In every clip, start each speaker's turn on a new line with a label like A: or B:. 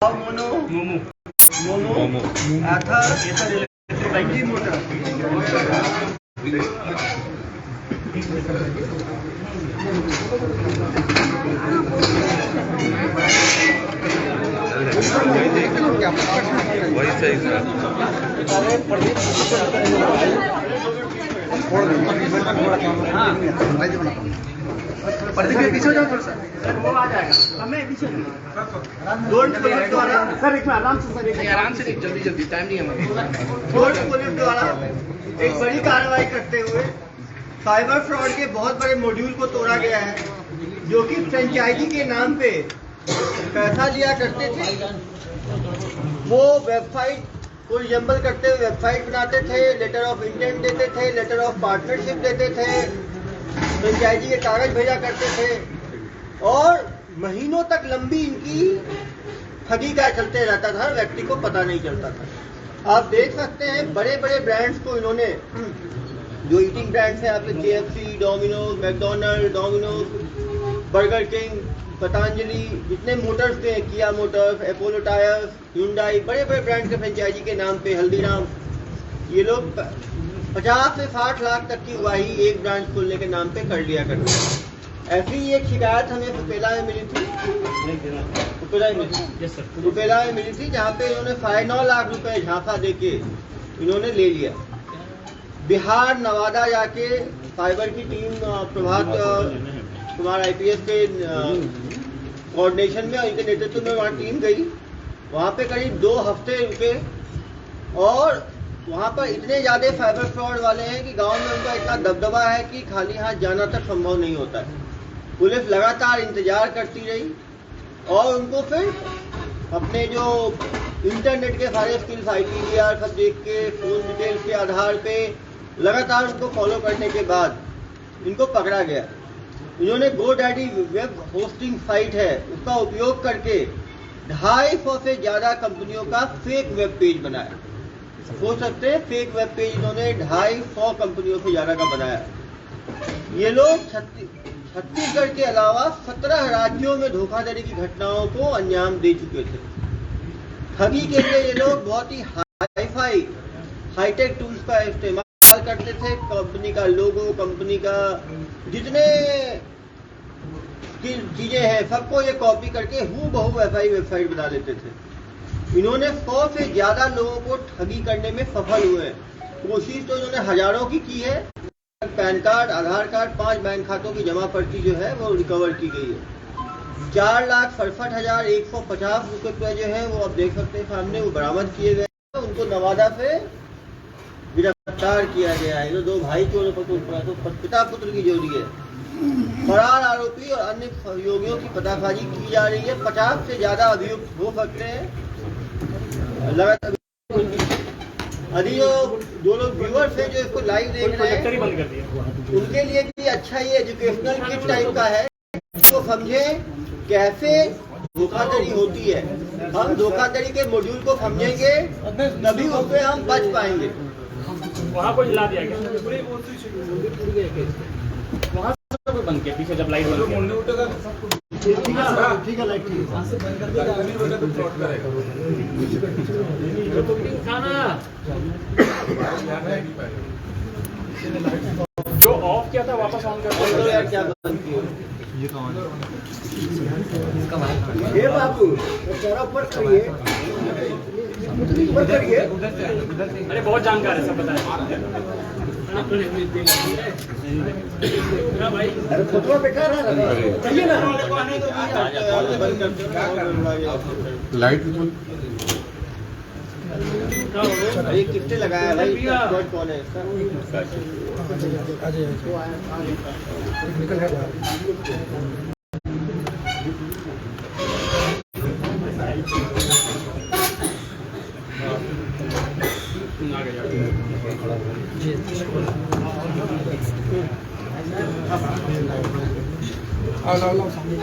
A: Mono momo momo एथर electric motor
B: वही सही sir.
A: पीछे हो जाओ थोड़ा सा, वो आ जाएगा। हमें पीछे गोल्ड पुलिस द्वारा सर एक आराम से जल्दी टाइम नहीं है हमारे। गोल्ड पुलिस द्वारा एक बड़ी कार्रवाई करते हुए साइबर फ्रॉड के बहुत बड़े मॉड्यूल को तोड़ा गया है, जो कि फ्रेंचाइजी के नाम पे पैसा लिया करते थे। वो वेबसाइट को रिजेंबल करते हुए वेबसाइट बनाते थे, लेटर ऑफ इंटेंट देते थे, लेटर ऑफ पार्टनरशिप देते थे, फ्रेंचाइजी के कागज भेजा करते थे और महीनों तक लंबी इनकी ठगी का चलते रहता था, व्यक्ति को पता नहीं चलता था। आप देख सकते हैं बड़े बड़े ब्रांड्स को इन्होंने, जो ईटिंग ब्रांड्स हैं आपके KFC, Domino's, McDonald, burger king, Patanjali, जितने मोटर्स थे, किया मोटर्स, अपोलो टायर्स, ह्यूंडई, बड़े बड़े ब्रांड के फ्रेंचाइजी के नाम पे, हल्दीराम, ये लोग 50 से 60 लाख तक की उगाही एक ब्रांच खोलने के नाम पे कर लिया करते हैं। ऐसी ही एक शिकायत हमें रुपेला में मिली थी, रुपेला में मिली थी, जहाँ पे इन्होंने 9 लाख रुपए झांसा देके इन्होंने ले लिया। बिहार, नवादा जाके साइबर की टीम प्रभात कुमार IPS के कोऑर्डिनेशन में और इनके नेतृत्व में वहाँ टीम गई। वहाँ पे करीब 2 हफ्ते रुके और वहाँ पर इतने ज्यादा साइबर फ्रॉड वाले हैं कि गांव में उनका इतना दबदबा है कि खाली हाथ जाना तक संभव नहीं होता है। पुलिस लगातार इंतजार करती रही और उनको फिर अपने जो इंटरनेट के सारे स्किल्स, IPVR सब देख के, फोन डिटेल्स के आधार पे लगातार उनको फॉलो करने के बाद इनको पकड़ा गया। इन्होंने GoDaddy वेब होस्टिंग साइट है, उसका उपयोग करके 250 से ज्यादा कंपनियों का फेक वेब पेज बनाया। हो सकते हैं फेक वेब पेज इन्होंने 250 कंपनियों से ज्यादा का बनाया। ये लोग छत्तीसगढ़ के अलावा 17 राज्यों में धोखाधड़ी की घटनाओं को अंजाम दे चुके थे। ठगी के लिए ये लोग बहुत ही हाईटेक टूल्स का इस्तेमाल करते थे। कंपनी का लोगो, कंपनी का जितने चीजें हैं सबको ये कॉपी करके हूबहू ऐसा ही वेबसाइट बना देते थे। इन्होंने 100 से ज्यादा लोगों को ठगी करने में सफल हुए। कोशिश तो इन्होंने हजारों की है। पैन कार्ड, आधार कार्ड, 5 बैंक खातों की जमा पर्ची जो है वो रिकवर की गई है। 4,67,150 रुपए जो है वो आप देख सकते हैं सामने, वो बरामद किए गए। उनको नवादा से गिरफ्तार किया गया है। जो 2 भाई चोरों पर पिता पुत्र की जोड़ी है। फरार आरोपी और अन्य सहयोगियों की पतासाजी की जा रही है। 50 से ज्यादा अभियुक्त हो सकते हैं। लगातार अभी जो लोग व्यूअर्स हैं जो इसको लाइव देख रहे हैं, उनके लिए भी अच्छा ये एजुकेशनल किट टाइप का है। तो समझे कैसे धोखाधड़ी होती है। हम धोखाधड़ी के मॉड्यूल को समझेंगे तभी उससे हम बच पाएंगे।
C: वहाँ को हिला दिया गया, वहाँ बंद किया पीछे जब लाइट बंद किया।
A: ठीक है लाइट
C: जो ऑफ किया था वापस ऑन कर दो यार। क्या बंद किया
A: ये बाबू ऊपर करिए, ऊपर करिए।
C: अरे बहुत जानकार है, सब बताया।
A: अरे फोटो बेकार है ना,
B: लाइट
A: अरे कितने लगाया भाई, कौन है इसका?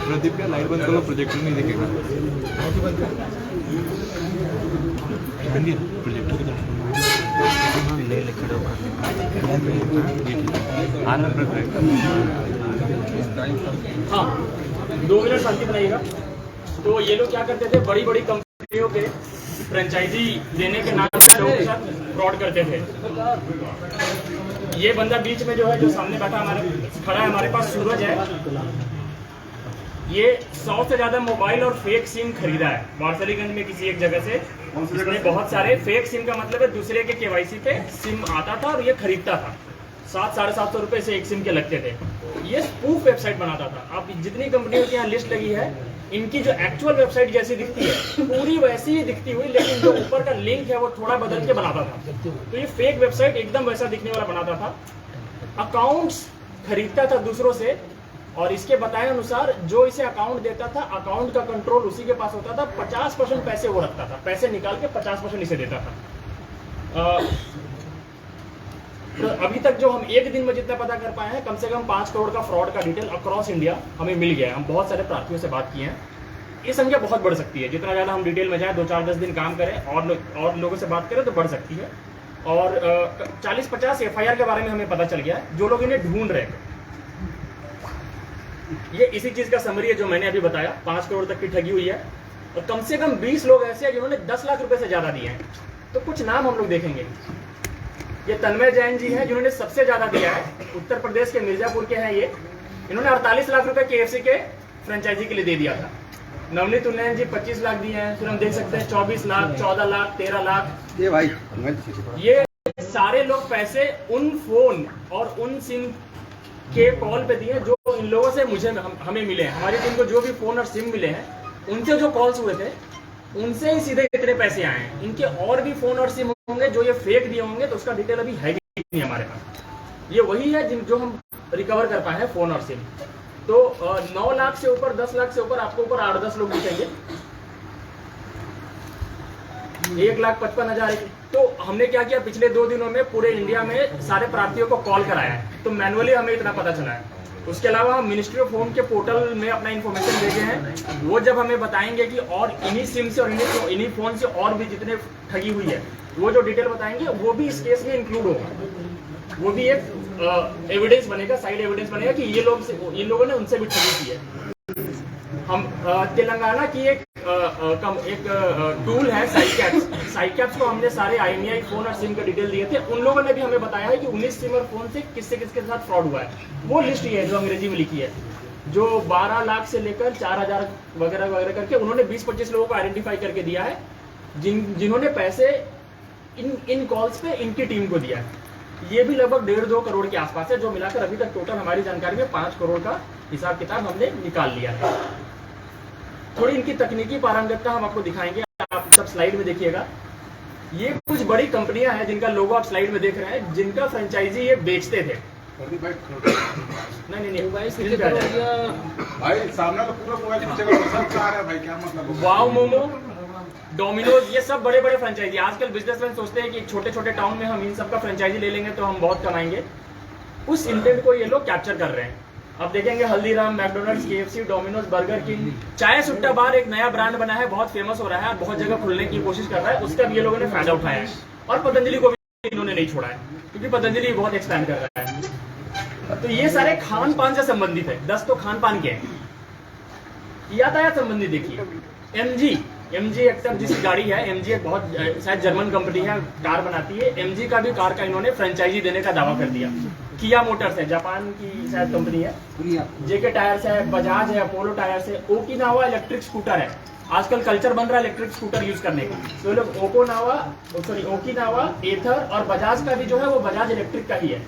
B: प्रदीप का लाइट बंद करो, प्रोजेक्टर नहीं दिखेगा। प्रोजेक्टर की तरफ
C: हाँ 2 मिनट शांति बनाइएगा। तो ये लोग क्या करते थे, बड़ी बड़ी कंपनियों के फ्रेंचाइजी देने के नाम पे लोगों के साथ फ्रॉड करते थे। ये बंदा बीच में जो है, जो सामने बैठा खड़ा है हमारे पास, सूरज है, ये 100 से ज्यादा मोबाइल और फेक सिम खरीदा है वारसलीगंज में किसी एक जगह से। इसने बहुत सारे फेक सिम का मतलब है दूसरे के केवाईसी पे सिम आता था और ये खरीदता था। 700-750 रुपए से एक सिम के लगते थे। ये स्पूफ वेबसाइट बनाता था। आप जितनी कंपनियों की यहाँ लिस्ट लगी है, इनकी जो एक्चुअल वेबसाइट जैसी दिखती है पूरी वैसी ही दिखती हुई, लेकिन जो ऊपर का लिंक है वो थोड़ा बदल के बनाता था। तो ये फेक वेबसाइट एकदम वैसा दिखने वाला बनाता था। अकाउंट्स खरीदता था दूसरों से, और इसके बताए अनुसार जो इसे अकाउंट देता था, अकाउंट का कंट्रोल उसी के पास होता था। 50% पैसे वो रखता था, पैसे निकाल के 50% इसे देता था। तो अभी तक जो हम एक दिन में जितना पता कर पाए हैं, कम से कम 5 करोड़ का फ्रॉड का डिटेल अक्रॉस इंडिया हमें मिल गया है। हम बहुत सारे प्रार्थियों से बात किए हैं। ये संख्या बहुत बढ़ सकती है। जितना ज़्यादा हम डिटेल में जाएं, 2-4-10 दिन काम करें और लोगों से बात करें तो बढ़ सकती है। और 40-50 FIR के बारे में हमें पता चल गया है, जो लोग इन्हें ढूंढ रहे हैं। ये इसी चीज का समरी है जो मैंने अभी बताया। 5 करोड़ तक की ठगी हुई है, और कम से कम 20 लोग ऐसे हैं जिन्होंने 10 लाख रुपए से ज्यादा दिए हैं। तो कुछ नाम हम लोग देखेंगे। ये तन्मय जैन जी हैं जिन्होंने सबसे ज्यादा दिया है, उत्तर प्रदेश के मिर्जापुर के हैं ये। इन्होंने 48 लाख रुपए KFC के फ्रेंचाइजी के लिए दे दिया था। नवनीत उन्नयन जी 25 लाख दिए हैं। फिर हम देख सकते हैं 24 लाख, 14 लाख, 13 लाख।
A: ये भाई
C: ये सारे लोग पैसे उन फोन और उन सिम के कॉल पे दिए जो इन लोगों से हमें मिले हैं। हमारी टीम को जो भी फोन और सिम मिले हैं, उनसे जो कॉल्स हुए थे, उनसे ही सीधे इतने पैसे आए हैं। इनके और भी फोन और सिम होंगे जो ये फेक दिए होंगे, तो उसका डिटेल अभी है नहीं हमारे पास। ये वही है जो हम रिकवर कर पाए हैं, फोन और सिम। तो 9 लाख से ऊपर, 10 लाख से ऊपर आपको ऊपर 8-10 लोग दिखेंगे। 1,55,000। तो हमने क्या किया, पिछले 2 दिनों में पूरे इंडिया में सारे प्रार्थियों को कॉल कराया है। तो मैनुअली हमें इतना पता चला है। उसके अलावा हम मिनिस्ट्री ऑफ होम के पोर्टल में अपना इन्फॉर्मेशन भेजे हैं। वो जब हमें बताएंगे कि और इन्हीं सिम से और इन्हीं फोन से और भी जितने ठगी हुई है, वो जो डिटेल बताएंगे वो भी इस केस में इंक्लूड होगा। वो भी एक एविडेंस बनेगा, साइड एविडेंस बनेगा कि इन लोगों ने उनसे भी ठगी की है। हम तेलंगाना की एक टूल है साइकैप्स को हमने सारे IMEI फोन और सिम के डिटेल दिए थे। उन लोगों ने भी हमें बताया है कि 19 सिम और फोन से किसके साथ फ्रॉड हुआ है। वो लिस्ट ये है जो अंग्रेजी में लिखी है, जो 12 लाख से लेकर 4,000 वगैरह वगैरह करके उन्होंने 20-25 लोगों को आइडेंटिफाई करके दिया है, जिन्होंने पैसे इन कॉल्स पे इनकी टीम को दिया है। ये भी लगभग 1.5-2 करोड़ के आसपास है, जो मिलाकर अभी तक टोटल हमारी जानकारी में 5 करोड़ का हिसाब किताब हमने निकाल लिया है। थोड़ी इनकी तकनीकी पारंगतता हम आपको दिखाएंगे, आप सब स्लाइड में देखिएगा। ये कुछ बड़ी कंपनियां हैं जिनका लोगो आप स्लाइड में देख रहे हैं, जिनका फ्रेंचाइजी ये बेचते थे। नहीं
B: भाई सामने तो पूरा भाई, क्या मतलब?
C: वाव मोमो, डोमिनोज, ये सब बड़े बड़े फ्रेंचाइजी। आजकल बिजनेसमैन सोचते हैं कि छोटे छोटे टाउन में हम इन सब का फ्रेंचाइजी ले लेंगे तो हम बहुत कमाएंगे। उस इंटेंट को ये लोग कैप्चर कर रहे हैं। अब देखेंगे Haldiram, McDonald's, KFC, Domino's, burger king, चाय सुट्टा बार एक नया ब्रांड बना है, बहुत फेमस हो रहा है, बहुत जगह खुलने की कोशिश कर रहा है। उसका भी ये लोगों ने फायदा उठाया है। और पतंजलि को भी इन्होंने नहीं छोड़ा है, क्योंकि पतंजलि बहुत एक्सपैंड कर रहा है। तो ये सारे खान पान से संबंधित है। 10 तो खान पान के हैं। यातायात संबंधित देखिए, MG एक्टर जिसकी गाड़ी है, MG एक बहुत शायद जर्मन कंपनी है, कार बनाती है। MG का भी कार का इन्होंने फ्रेंचाइजी देने का दावा कर दिया। किया मोटर्स है, जापान की शायद कंपनी है। JK टायर्स है, बजाज है, अपोलो टायर्स है। ओकिनावा इलेक्ट्रिक स्कूटर है। आजकल कल्चर बन रहा है इलेक्ट्रिक स्कूटर यूज करने का। तो लोग ओकिनावा, एथर और बजाज का भी जो है वो बजाज इलेक्ट्रिक का ही है।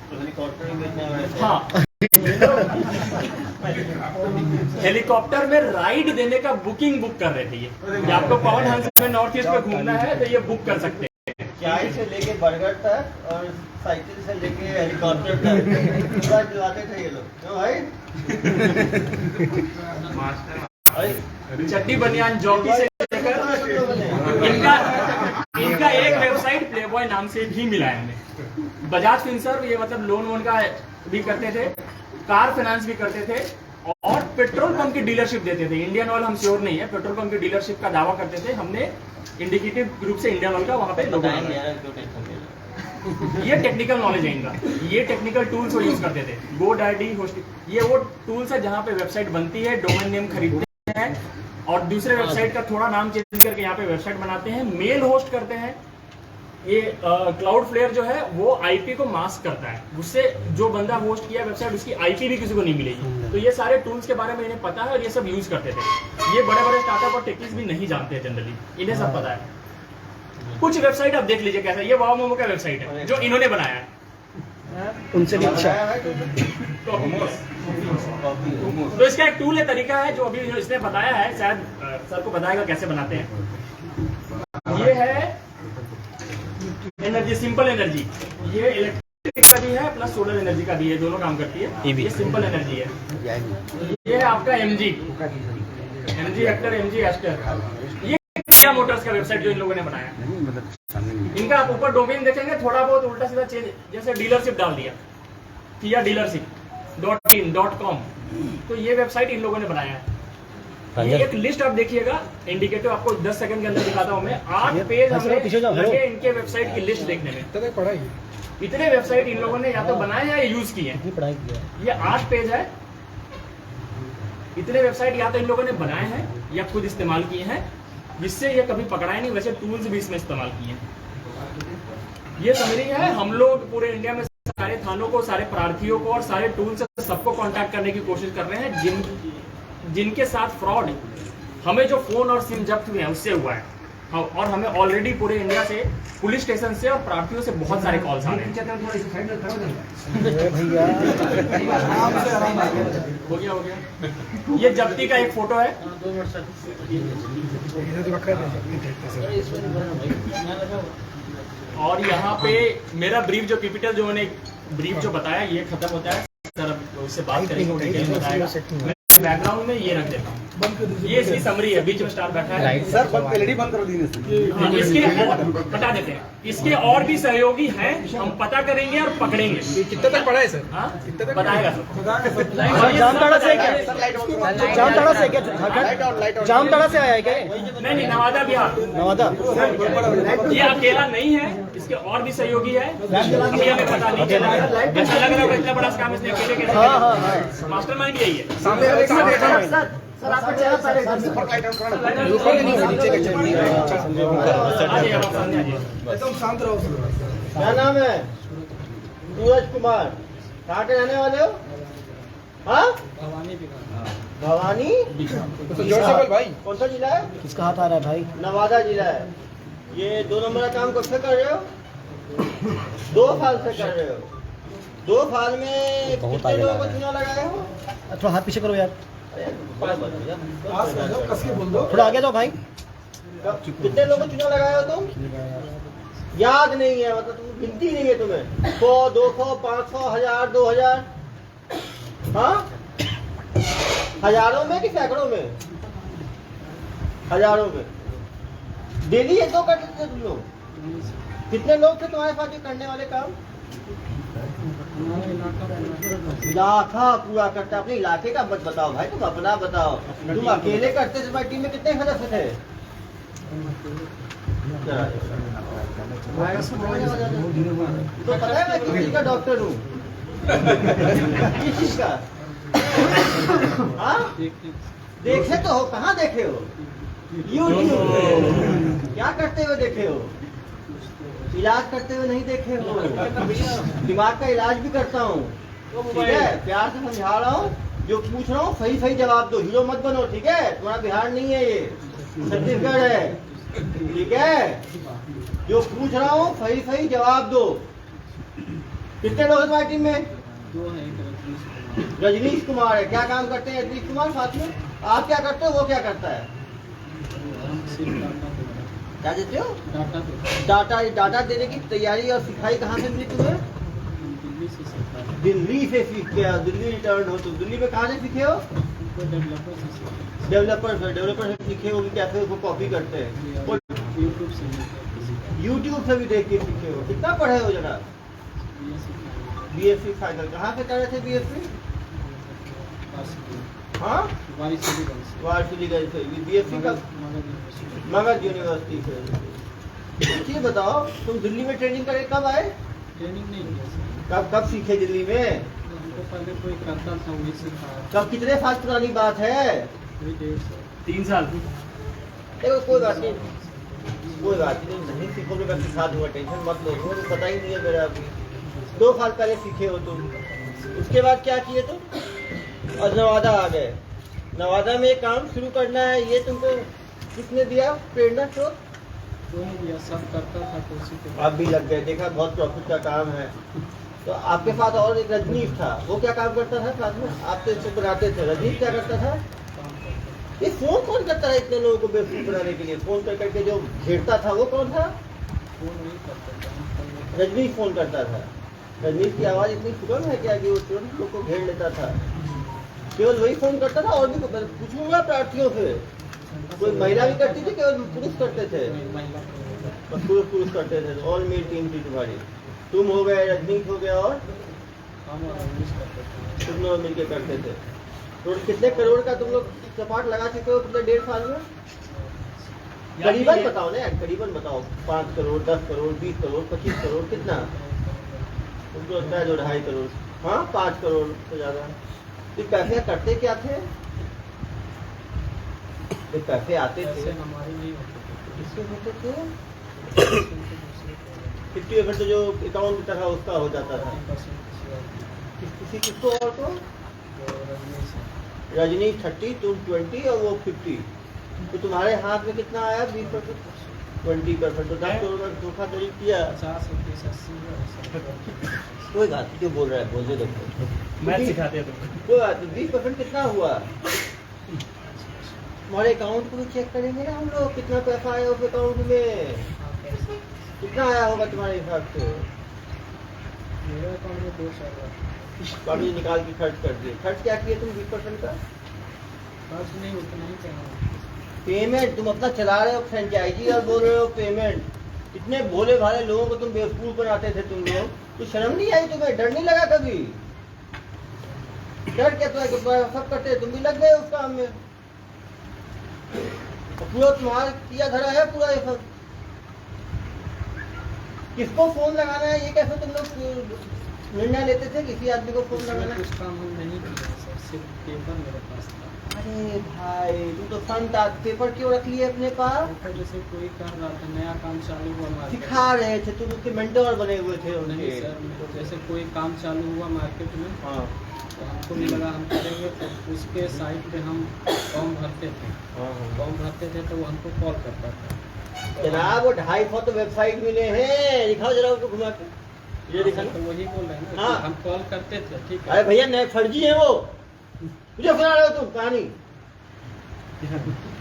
C: हाँ, हेलीकॉप्टर में राइड देने का बुक कर रहे थे ये आपको पवन हंस में नॉर्थ ईस्ट में घूमना है तो ये बुक कर सकते हैं।
A: चाय से लेके बर्गर तक और साइकिल से लेके हेलीकॉप्टर तक पूरा चलाते थे ये लोग। क्यों भाई?
C: चड्डी बनियान जॉकी से लेकर इनका एक वेबसाइट प्लेबॉय नाम से भी मिला है हमें। बजाज फिनसर्व, ये मतलब लोन वोन का भी करते थे, कार फाइनेंस भी करते थे, और पेट्रोल पंप की डीलरशिप देते थे। इंडियन ऑयल हम श्योर नहीं है, पेट्रोल पंप की डीलरशिप का दावा करते थे। हमने इंडिकेटिव ग्रुप से इंडियन ऑयल का वहां पे लोगो ये टेक्निकल नॉलेज है इनका। ये टेक्निकल टूल्स वो यूज करते थे। GoDaddy, होस्टिंग, ये वो टूल्स है जहां पे वेबसाइट बनती है, डोमेन नेम खरीदते हैं और दूसरे वेबसाइट का थोड़ा नाम चेंज करके यहाँ पे वेबसाइट बनाते हैं, मेल होस्ट करते हैं। ये क्लाउडफ्लेयर जो है वो आईपी को मास्क करता है, उससे जो बंदा होस्ट किया वेबसाइट उसकी आईपी भी किसी को नहीं मिलेगी। तो ये सारे टूल्स के बारे में इन्हें पता है और ये सब यूज करते थे। ये बड़े बड़े स्टार्टअप और टेकीज भी नहीं जानते हैं जनरली, इन्हें सब पता है। कुछ वेबसाइट आप देख लीजिए कैसा, ये वाव मोमो का वेबसाइट है जो इन्होंने बनाया है,
D: उनसे भी अच्छा।
C: तो इसका एक टूल है, तरीका है जो अभी इसने बताया है, शायद सर को बताएगा कैसे बनाते हैं। ये है एनर्जी, सिंपल एनर्जी। ये इलेक्ट्रिक का भी है प्लस सोलर एनर्जी का भी है, दोनों काम करती है। ये सिंपल एनर्जी है। ये है आपका एमजी हेक्टर, एमजी एस्टर। ये किया मोटर्स का वेबसाइट जो इन लोगों ने बनाया। इनका आप ऊपर डोमेन देखेंगे थोड़ा बहुत उल्टा सीधा चेंज, जैसे डीलरशिप डाल दिया, किया डीलरशिप.in.com। तो ये वेबसाइट इन लोगों ने बनाया है। ये एक लिस्ट आप देखिएगा, इंडिकेटिव आपको 10 सेकंड के अंदर दिखाता हूं मैं। 8 पेज हमें लगे इनके वेबसाइट की लिस्ट देखने में। इतने वेबसाइट इन लोगों ने या तो बनाए हैं या यूज किए हैं। ये 8 पेज है। इतने वेबसाइट या तो इन लोगों ने बनाए हैं या खुद इस्तेमाल किए हैं, जिससे ये कभी पकड़ाए नहीं। वैसे टूल्स भी इसमें इस्तेमाल किए हैं। ये समरी है। हम लोग पूरे इंडिया में सारे थानों को, सारे प्रार्थियों को और सारे टूल्स से सबको कांटेक्ट करने की कोशिश कर रहे हैं जिनके साथ फ्रॉड, हमें जो फोन और सिम जब्त हुए हैं उससे हुआ है। और हमें ऑलरेडी पूरे इंडिया से, पुलिस स्टेशन से और प्रार्थियों से बहुत सारे कॉल्स आ रहे हैं। हो गया। ये जब्ती का एक फोटो है। और यहाँ पे मेरा ब्रीफ जो पीपीटी जो मैंने ब्रीफ जो बताया ये खत्म होता है। सर उससे बात करेंगे, डिटेल बताएगा। बैकग्राउंड में ये रख देता हूँ, ये इसकी समरी है, बीच में स्टार बैठा है।
B: सर एलईडी बंद कर दीजिए।
C: इसके बता देते हैं, इसके और भी सहयोगी हैं, हम पता करेंगे और पकड़ेंगे।
B: कितने तक पड़ा है सर?
C: हाँ बताएगा सर।
D: जामताड़ा से क्या? जामताड़ा से आया है क्या?
C: नहीं, नवादा बिहार।
D: नवादा।
C: ये अकेला नहीं है, इसके और भी सहयोगी है, अभी हमें पता नहीं चला। अच्छा लग रहा है इतना बड़ा काम इसने अकेले कैसे? मास्टरमाइंड यही है।
A: सर आपका चेहरा पहले
B: एकदम शांत रहो।
A: क्या नाम है? सूरज कुमार। कहाँ के रहने वाले हो? हाँ भवानी।
B: तो जोर से बोल भाई।
A: कौन सा जिला है?
D: किसका हाथ आ रहा है भाई?
A: नवादा जिला है। ये 2 नंबर का काम कब से कर रहे हो? 2 साल से कर रहे हो। 2 साल में कितने लोगों को चुनाव लगाए हो?
D: थोड़ा हाथ पीछे करो यार,
B: बोल
D: थोड़ा आगे जाओ भाई।
A: कितने लोगों को चुनाव लगाए हो तुम? याद नहीं है, मतलब तुम गिनती नहीं है तुम्हें? 100, 200, 500, 1000, 2000? हाँ, हजारों में कि सैकड़ों में? हजारों में। डेली 1-2 कर देते तुम लोग? कितने लोग थे तुम्हारे पास ये करने वाले काम? इलाका पूरा करता। अपने इलाके का मत बताओ भाई, तुम अपना बताओ। तुम अकेले करते थे, तुम्हारी टीम में कितने सदस्य थे? तो पता है मैं किस चीज का डॉक्टर हूँ? किस चीज का? हाँ देखे तो हो, कहाँ देखे हो? यूट्यूब। क्या करते हुए देखे हो? इलाज करते हुए नहीं देखे हो। दिमाग का इलाज भी करता हूँ, ठीक है? प्यार से समझा रहा हूँ, जो पूछ रहा हूँ सही सही जवाब दो। हीरो मत बनो, ठीक है? तुम्हारा बिहार नहीं है, ये छत्तीसगढ़ है, ठीक है? जो पूछ रहा हूँ सही सही जवाब दो। कितने लोग हैं तुम्हारी टीम में?
E: 2 है।
A: रजनीश कुमार है। क्या काम करते हैं रजनीश कुमार? साथ में आप क्या करते हो, वो क्या करता है? क्या देते हो? डाटा देने की तैयारी और सिखाई कहाँ से मिली तुम्हें? दिल्ली से सीख के। दिल्ली रिटर्न हो तुम। दिल्ली में कहाँ से सीखे हो? डेवलपर से सीखे हो कि कैसे उसको कॉपी करते हैं? यूट्यूब से भी देख के सीखे हो। कितना पढ़े हो जरा? BSc final. कहाँ से कर रहे थे BSc? हाँ वारसिलीगंज से। BSc का मगध यूनिवर्सिटी से। ये बताओ तुम दिल्ली में ट्रेनिंग करे कब आए?
E: ट्रेनिंग नहीं किया।
A: कब सीखे दिल्ली में?
E: हमको पहले कोई करता था वही सिखा।
A: कब, कितने साल पुरानी बात है?
E: कोई 1.5 साल।
C: 3 साल
A: देखो कोई बात नहीं नहीं सीखोगे मैं सिखा दूंगा, टेंशन मत लो, तुम्हें तो पता ही नहीं है मेरा अभी। 2 साल पहले सीखे हो तुम, उसके बाद क्या किए तुम? और नवादा आ गए। नवादा में काम शुरू करना है, ये तुमको किसने दिया प्रेरणा स्रोत?
E: यह सब करता था तो उसी के
A: आप भी लग गए, देखा बहुत प्रॉफिट का काम है। तो आपके साथ और एक रजनीश था, वो क्या काम करता था साथ में? आप तो इसको बनाते थे, रजनीश क्या करता था?
E: काम करता
A: ये फोन कौन करता है इतने लोगों को बेवकूफ बनाने के लिए? फोन कर करके जो घेरता था वो कौन था?
E: फोन नहीं करता था, हम फोन नहीं
A: रजनीश फोन करता था। रजनीश की आवाज इतनी सुगम है क्या कि वो तुरंत लोग को घेर लेता था? केवल वही फोन करता था? और भी पूछूंगा प्रार्थियों से, कोई महिला भी करती थी, केवल पुरुष करते थे?
E: महिला
A: बस पुरुष करते थे। ऑल मेल टीम थी तुम्हारी, तुम हो गए, रजनीश हो गया, और
E: हम और इंग्लिश करते थे।
A: तुम लोग मिलके करते थे। तो कितने करोड़ का तुम लोग चपाट लगा चुके हो पिछले 1.5 साल में? करीबन बताओ ना यार, करीबन बताओ। 5 करोड़, 10 करोड़, 20 करोड़, 25 करोड़, कितना तुमको लगता है? जो 2.5 करोड़, हाँ 5 करोड़ से ज्यादा। ये पैसे करते क्या थे? ये पैसे आते थे,
E: ऐसे हमारे नहीं होते थे,
A: किसके होते थे?
E: दूसरे के
A: 50% जो अकाउंट था उसका हो जाता था।
E: 50%
A: किसको? और तो रजनी 30, तुम 20 और वो 50। तो तुम्हारे हाथ में कितना आया? 20%, 20%। तो 10 करोड़ का धोखाधड़ी किया।
E: 50, 30, 80
A: कोई बात नहीं, क्यों बोल रहा है? बोलने दो।
C: मैथ सिखाते हैं तुमको।
A: कोई बात नहीं, 20% कितना हुआ? हमारे अकाउंट को भी चेक करेंगे ना हम लोग, कितना पैसा आया उस अकाउंट में, कितना आया होगा तुम्हारे हिसाब से?
E: मेरे अकाउंट में 2 साल
A: कभी निकाल के खर्च कर दिए। खर्च क्या किए तुम 20% का?
E: खर्च नहीं, उतना ही करना।
A: पेमेंट तुम अपना चला रहे हो फ्रेंचाइजी और बोल रहे हो पेमेंट। इतने भोले भाले लोगों को तुम बेवकूफ बनाते थे तुम लोग, तो शर्म नहीं आई तुम्हें? डर नहीं लगा कभी? डर क्या तुम्हारा? सब करते, तुम भी लग गए उस काम में। पूरा तुम्हारा किया धरा है पूरा ये सब। किसको फोन लगाना है ये कैसे तुम लोग निर्णय लेते थे? किसी आदमी को फोन लगाना?
E: कुछ काम हम नहीं किया सर, सिर्फ पेपर मेरे पास था।
A: अरे भाई तुम तो संत आदमी, पेपर क्यों रख लिए अपने पास?
E: तो जैसे कोई कर रहा था, नया काम चालू हुआ मार्केट,
A: सिखा रहे थे तुम, उसके मेंटर बने हुए थे
E: नहीं
A: उनके।
E: सर, जैसे कोई काम चालू हुआ मार्केट में,
A: हाँ
E: तो हमको भी लगा हम करेंगे, तो उसके साइट पे हम फॉर्म भरते थे।
A: हाँ
E: फॉर्म भरते थे तो वो हमको कॉल करता था।
A: जनाब, वो 250 तो वेबसाइट मिले हैं, दिखाओ जरा उसको घुमा के। ये दिखा
E: तो वही बोल रहे हैं ना
A: हाँ।
E: कि हम कॉल करते थे, ठीक है।
A: अरे भैया नए फर्जी है वो, मुझे सुना रहे हो तुम कहानी?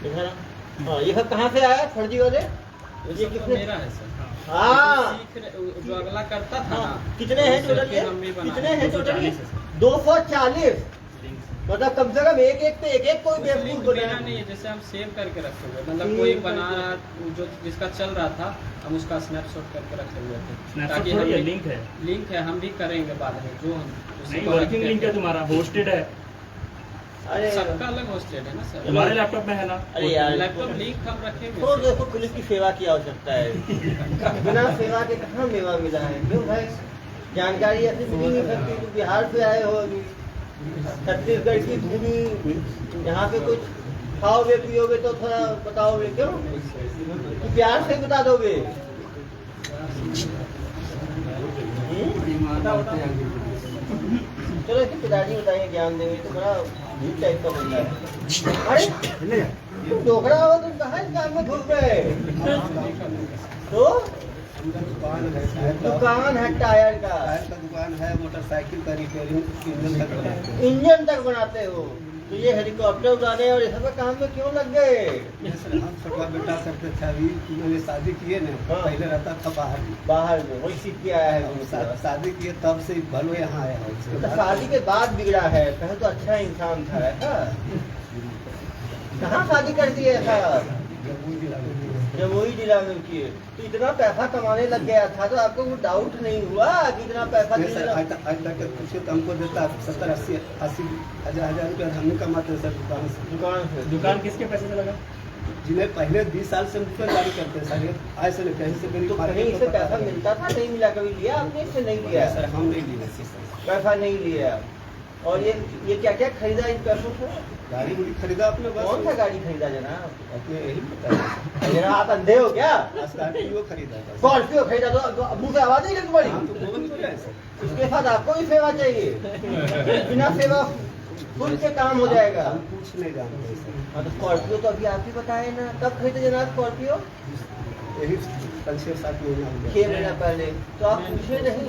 A: देखा ना? हाँ, ये सब कहाँ से आया फर्जी वाले?
E: ये
A: ये
E: सब तो
A: किसने?
E: मेरा है सर।
A: हाँ
E: सीख रहे- जो अगला करता था
A: हाँ,
E: ना,
A: कितने हैं
E: उससे
A: टोटल?
E: फिर हम भी बनाए।
A: कितने हैं टोटल?
C: 240
A: 240। मतलब कम से कम एक पे एक कोई बेवकूफ
E: लिंक
A: बना
E: देना
A: है।
E: नहीं है, जैसे हम सेव करके रखे हुए, मतलब
A: सेव
E: कोई
A: करके।
E: बना रहा जो जिसका चल रहा था, हम उसका स्नैपशॉट करके रखे हुए थे,
C: स्नैपशॉट
E: ताकि
C: थोड़ी है,
E: हम
C: लिंक है।
E: लिंक है, हम भी करेंगे बाद में, जो हम उसी
C: नहीं,
E: को
C: वर्किंग
E: रखते
C: लिंक है
E: थे।
C: तुम्हारा, होस्टेड है।
A: अरे
E: सबका अलग होस्टेड है ना सर।
C: तुम्हारे लैपटॉप में है ना?
A: अरे यार,
E: लैपटॉप लिंक हम रखेंगे।
A: तो देखो पुलिस की सेवा की आवश्यकता है, बिना सेवा के कहाँ मेवा मिला है? क्यों भाई? जानकारी ऐसी मिली नहीं सकती? तुम बिहार से आए हो अभी, छत्तीसगढ़ की भूमि, यहाँ पे कुछ खाओगे पियोगे तो थोड़ा बताओगे क्यों? कि प्यार से बता दोगे? चलो इसके पिताजी बताएंगे, ज्ञान देंगे। तो बड़ा भूत टाइप का बंदा है। अरे तुम डोकरा हो, तुम कहाँ इस काम में घुस गए? तो दुकान है टायर का,
B: दुकान है, मोटरसाइकिल का रिपेयरिंग, इंजन तक बनाते हैं।
A: इंजन तक बनाते हो। तो ये हेलीकॉप्टर उड़ाने और ये सब काम में क्यों लग गए?
B: हम सबका बेटा करते थे, अभी मैंने शादी किए ना,
A: हाँ।
B: पहले रहता था बाहर।
A: बाहर में वही सीख के आया है।
B: शादी किए तब से भलो यहाँ आया है। उसके
A: तो
B: बाद-
A: शादी के बाद बिगड़ा है, पहले तो अच्छा इंसान था ऐसा। कहाँ शादी कर दी ऐसा? जमुई जिला में किए। तो इतना पैसा कमाने लग गया था, तो आपको वो डाउट नहीं हुआ कि इतना पैसा
B: नहीं सर,
A: कितना-
B: आज तक पूछे तो हमको देता 70-80 हजार रुपया हम कमाते सर दुकान से।
C: दुकान किसके पैसे से लगा?
B: जिन्हें पहले 20 साल से दुकानदारी करते हैं सर, आज से कहीं से
A: तो कहीं से पैसा मिलता था? नहीं मिला? कभी लिया आपने? इससे नहीं लिया?
B: सर, हम नहीं लिए सर।
A: पैसा नहीं लिया। और ये क्या क्या खरीदा इन पैसों से?
B: गाड़ी गुड़ी खरीदा अपने बस।
A: कौन सा गाड़ी खरीदा जनाब?
B: अपने यही पता
A: जनाब आप अंधे हो क्या?
B: है स्कॉर्पियो खरीदा था।
A: स्कॉर्पियो खरीदा तो मुंह से आवाज नहीं निकल पड़ी?
B: हाँ, तो बोल तो रहे हैं सर।
A: उसके साथ आपको भी सेवा चाहिए। बिना सेवा खुद से काम हो जाएगा।
B: हम कुछ नहीं जानते सर।
A: हाँ तो स्कॉर्पियो तो अभी आप ही बताए ना, कब खरीदे जनाब स्कॉर्पियो?
B: यही 5-6-7 महीना हो गया।
A: 6 महीना पहले। तो आप पूछे नहीं?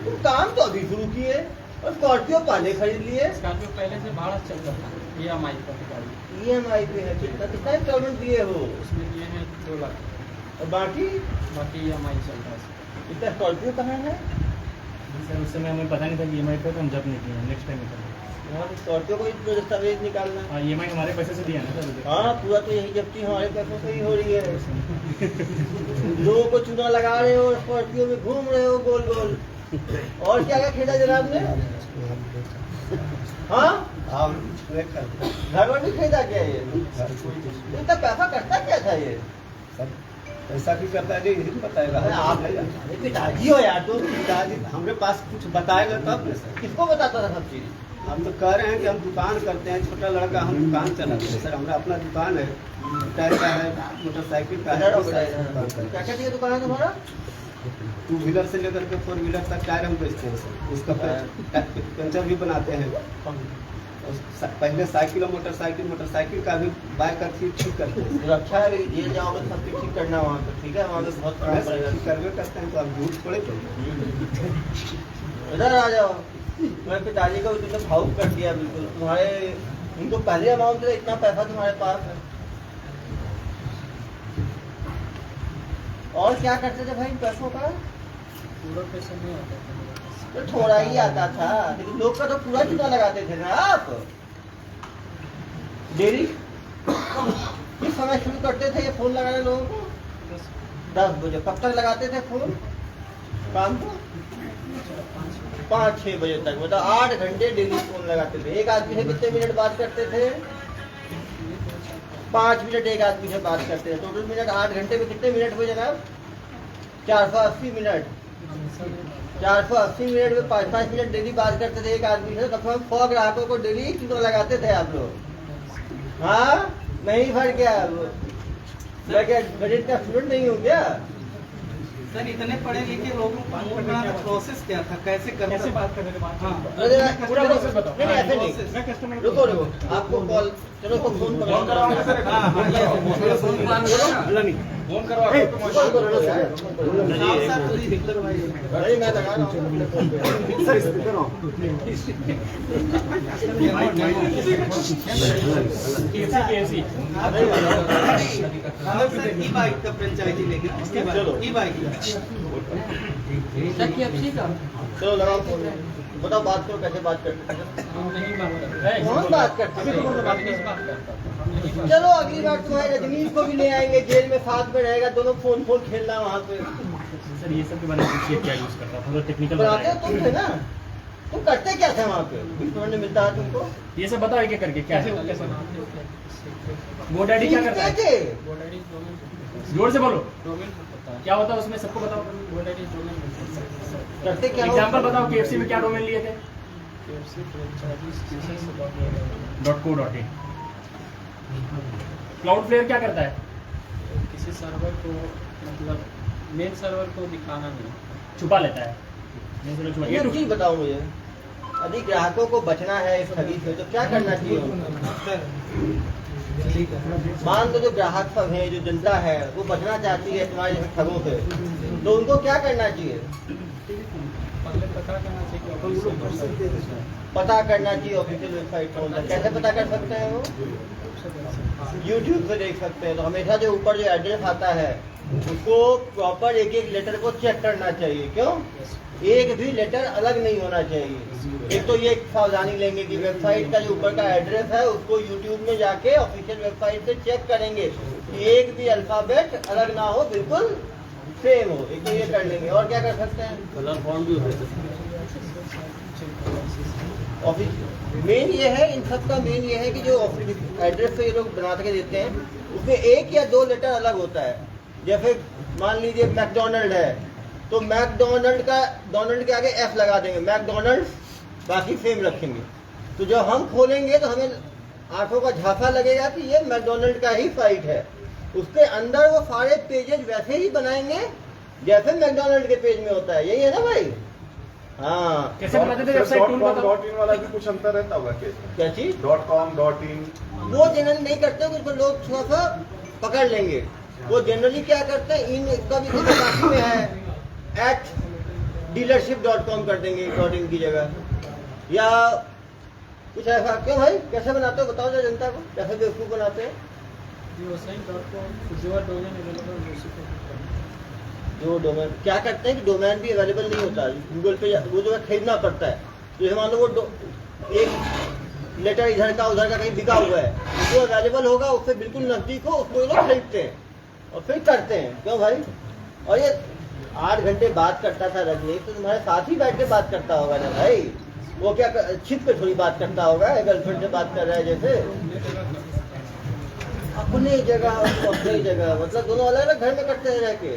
A: तो काम तो अभी शुरू किए और स्कॉर्पियो पहले खरीद लिए।
E: स्कॉर्पियो पहले से भाड़ा चल रहा था EMI पर गाड़ी,
A: EMI पे है, कितना कितना इंस्टॉलमेंट दिए हो?
E: उसमें दिए हैं 2 लाख,
A: और बाकी
E: बाकी EMI चल रहा है।
A: इतना स्कॉर्पियो कहाँ है?
C: सर उस समय हमें पता नहीं था कि EMI पे तो हम जब नहीं किए, नेक्स्ट टाइम निकल
A: हाँ तो स्कॉर्पियो को इतना दस्तावेज निकालना।
C: हाँ EMI हमारे पैसे से दिया ना सर।
A: हाँ पूरा तो यही जब्ती हमारे पैसों से ही हो रही है। लोगों को चूना लगा रहे हो, स्कॉर्पियो में घूम रहे हो गोल गोल। और क्या क्या खरीदा जनाब ने? हाँ
B: आप नहीं खरीदते।
A: घर वर भी खरीदा क्या ये? इतना पैसा करता क्या था ये?
B: सर ऐसा भी करता है, यही बताएगा।
A: अरे आप
B: नहीं जानते।
A: अरे पिताजी हो यार तुम।
B: पिताजी हमारे पास कुछ बताएगा तब ना सर।
A: किसको बताता था सब चीज?
B: हम तो कह रहे हैं कि हम दुकान करते हैं, छोटा लड़का हम दुकान चलाते हैं सर। हमारा अपना दुकान है, टायर का है, मोटरसाइकिल का है।
A: क्या क्या चाहिए दुकान है तुम्हारा?
B: 2 व्हीलर से लेकर के 4 व्हीलर तक टायर हम बेचते हैं सर। उसका पंचर भी बनाते हैं। और पहले साइकिल और मोटरसाइकिल का भी बाइक का ठीक करते हैं।
A: सुरक्षा है, जेल जाओगे सब कुछ ठीक करना वहाँ पे, ठीक है? वहाँ पे बहुत काम पड़ेगा।
B: ठीक करवे करते हैं तो आप झूठ थोड़े बोलते।
A: इधर आ जाओ। तुम्हारे पिताजी को तुमने भावुक कर दिया बिल्कुल। तुम्हारे उनको पहले अमाउंट था, इतना पैसा तुम्हारे पास है। और क्या करते थे भाई पैसों का?
E: पूरा पैसा नहीं आता था मेरे पास।
A: तो थोड़ा ही आता था, लेकिन लोग का तो पूरा चूना लगाते थे ना आप। डेली किस समय शुरू करते थे ये फोन लगाने लोगों को? 10 बजे। कब तक लगाते थे फोन काम को? 5-6 बजे तक। मतलब 8 घंटे डेली फोन लगाते थे। एक आदमी से कितने मिनट बात करते थे? 5 मिनट एक आदमी से बात करते थे। टोटल मिनट 8 घंटे में कितने मिनट हुए जनाब? 480 मिनट। 480 मिनट में 5-5 मिनट डेली बात करते थे एक आदमी से। कम से कम 100 ग्राहकों को डेली चूना लगाते थे आप लोग। हाँ नहीं भर गया? मैं क्या गणित का स्टूडेंट नहीं हूँ क्या?
F: सर इतने पढ़े लिखे लोगों का प्रोसेस क्या था, कैसे करते?
E: कैसे बात करने के बाद?
F: हाँ
C: पूरा प्रोसेस बताओ।
A: नहीं ऐसे नहीं।
E: मैं कस्टमर
A: रुको आपको कॉल, चलो तो फोन
C: फोन करवाओगे सर? फोन करवाओ।
A: नहीं मैं लगा रहा हूँ।
C: KFC
F: सर ई बाइक का फ्रेंचाइजी लेंगे, उसके बाद ई बाइक
A: चलो लगाओ फोन। बताओ बात करो, कैसे बात करते हैं?
E: हम नहीं बात करते।
A: कौन बात करते हैं?
E: रजनीश बात करता है।
A: चलो अगली बार तुम्हारे रजनीश को भी ले आएंगे, जेल में साथ में रहेगा, दोनों फोन खेलना वहाँ पे।
C: सर ये सब के बारे में पूछिए क्या यूज करता है, थोड़ा टेक्निकल
A: बनाते हो तुम थे ना? तुम करते क्या थे वहाँ पे? इंस्टॉलमेंट मिलता है तुमको?
C: ये सब बताओ एक एक करके क्या है।
E: कैसे बनाते हो?
C: GoDaddy क्या करता है?
A: थे?
E: GoDaddy डोमेन
C: जोर से बोलो,
E: डोमेन पता है।
C: क्या होता है उसमें, सबको बताओ।
E: GoDaddy डोमेन
A: करते क्या हो?
C: एग्जाम्पल बताओ, KFC में क्या डोमेन लिए थे?
E: KFC franchises
C: .co.in। क्लाउडफ्लेयर क्या करता है?
E: किसी सर्वर को, मतलब मेन सर्वर को दिखाना नहीं।
C: छुपा लेता है। नहीं छुपा,
A: एक चीज बताओ मुझे, यदि ग्राहकों को बचना है इस ठगी से तो क्या करना चाहिए उनको? मान लो जो ग्राहक सब है, जो जनता है, वो बचना चाहती है तुम्हारे जैसे ठगों से, तो उनको क्या करना चाहिए?
E: पहले पता करना चाहिए कि ऑफिस
A: पता करना चाहिए ऑफिशियल वेबसाइट कौन सा। कैसे पता कर सकते हैं वो? यूट्यूब से देख सकते हैं। तो हमेशा जो ऊपर जो एड्रेस आता है उसको प्रॉपर एक एक लेटर को चेक करना चाहिए। क्यों? एक भी लेटर अलग नहीं होना चाहिए। एक तो ये सावधानी लेंगे कि वेबसाइट का जो ऊपर का एड्रेस है उसको यूट्यूब में जाके ऑफिशियल वेबसाइट से चेक करेंगे कि एक भी अल्फाबेट अलग ना हो, बिल्कुल सेम हो। एक तो ये कर लेंगे। और क्या कर सकते हैं?
B: कलर फॉर्म भी हो सकता है।
A: ऑफिस मेन ये है, इन सब का मेन ये है कि जो एड्रेस पे ये लोग बना के देते हैं उसमें 1 या 2 लेटर अलग होता है। जैसे मान लीजिए मैकडोनल्ड है तो मैकडोनल्ड के आगे F लगा देंगे, मैकडोनल्ड
G: बाकी सेम रखेंगे। तो जब हम खोलेंगे तो हमें आंखों का झांसा लगेगा कि ये मैकडोनल्ड का ही साइट है। उसके अंदर वो सारे पेजेस वैसे ही बनाएंगे जैसे मैकडोनल्ड के पेज में होता है। यही है ना भाई? हाँ।
C: कैसे बनाते थे वेबसाइट टूल बताओ।
H: .in वाला भी कुछ अंतर रहता होगा केस में?
G: क्या चीज?
H: .com .in
G: वो जनरली नहीं करते, कुछ लोग थोड़ा सा पकड़ लेंगे। वो जनरली क्या करते हैं, इन इसका भी बाकी में है @dealership.com कर देंगे .in की जगह, या कुछ ऐसा। क्यों भाई, कैसे बनाते हो बताओ जरा जनता को, कैसे बेवकूफ बनाते हैं? जो डोमेन क्या करते हैं कि डोमेन भी अवेलेबल नहीं होता, गूगल पे वो जो है खरीदना पड़ता है। तो मान लो वो एक लेटर इधर का उधर का कहीं बिका हुआ है, जो अवेलेबल होगा उससे बिल्कुल नजदीक हो, उसको लोग खरीदते हैं और फिर करते हैं। क्यों भाई? और ये 8 घंटे बात करता था रजनीश, तो तुम्हारे साथ ही बैठ के बात करता होगा ना भाई। वो क्या छिप पे थोड़ी बात करता होगा, गर्लफ्रेंड से बात कर रहा है जैसे। अपनी जगह अपनी जगह, मतलब दोनों अलग अलग घर में करते हैं रह के।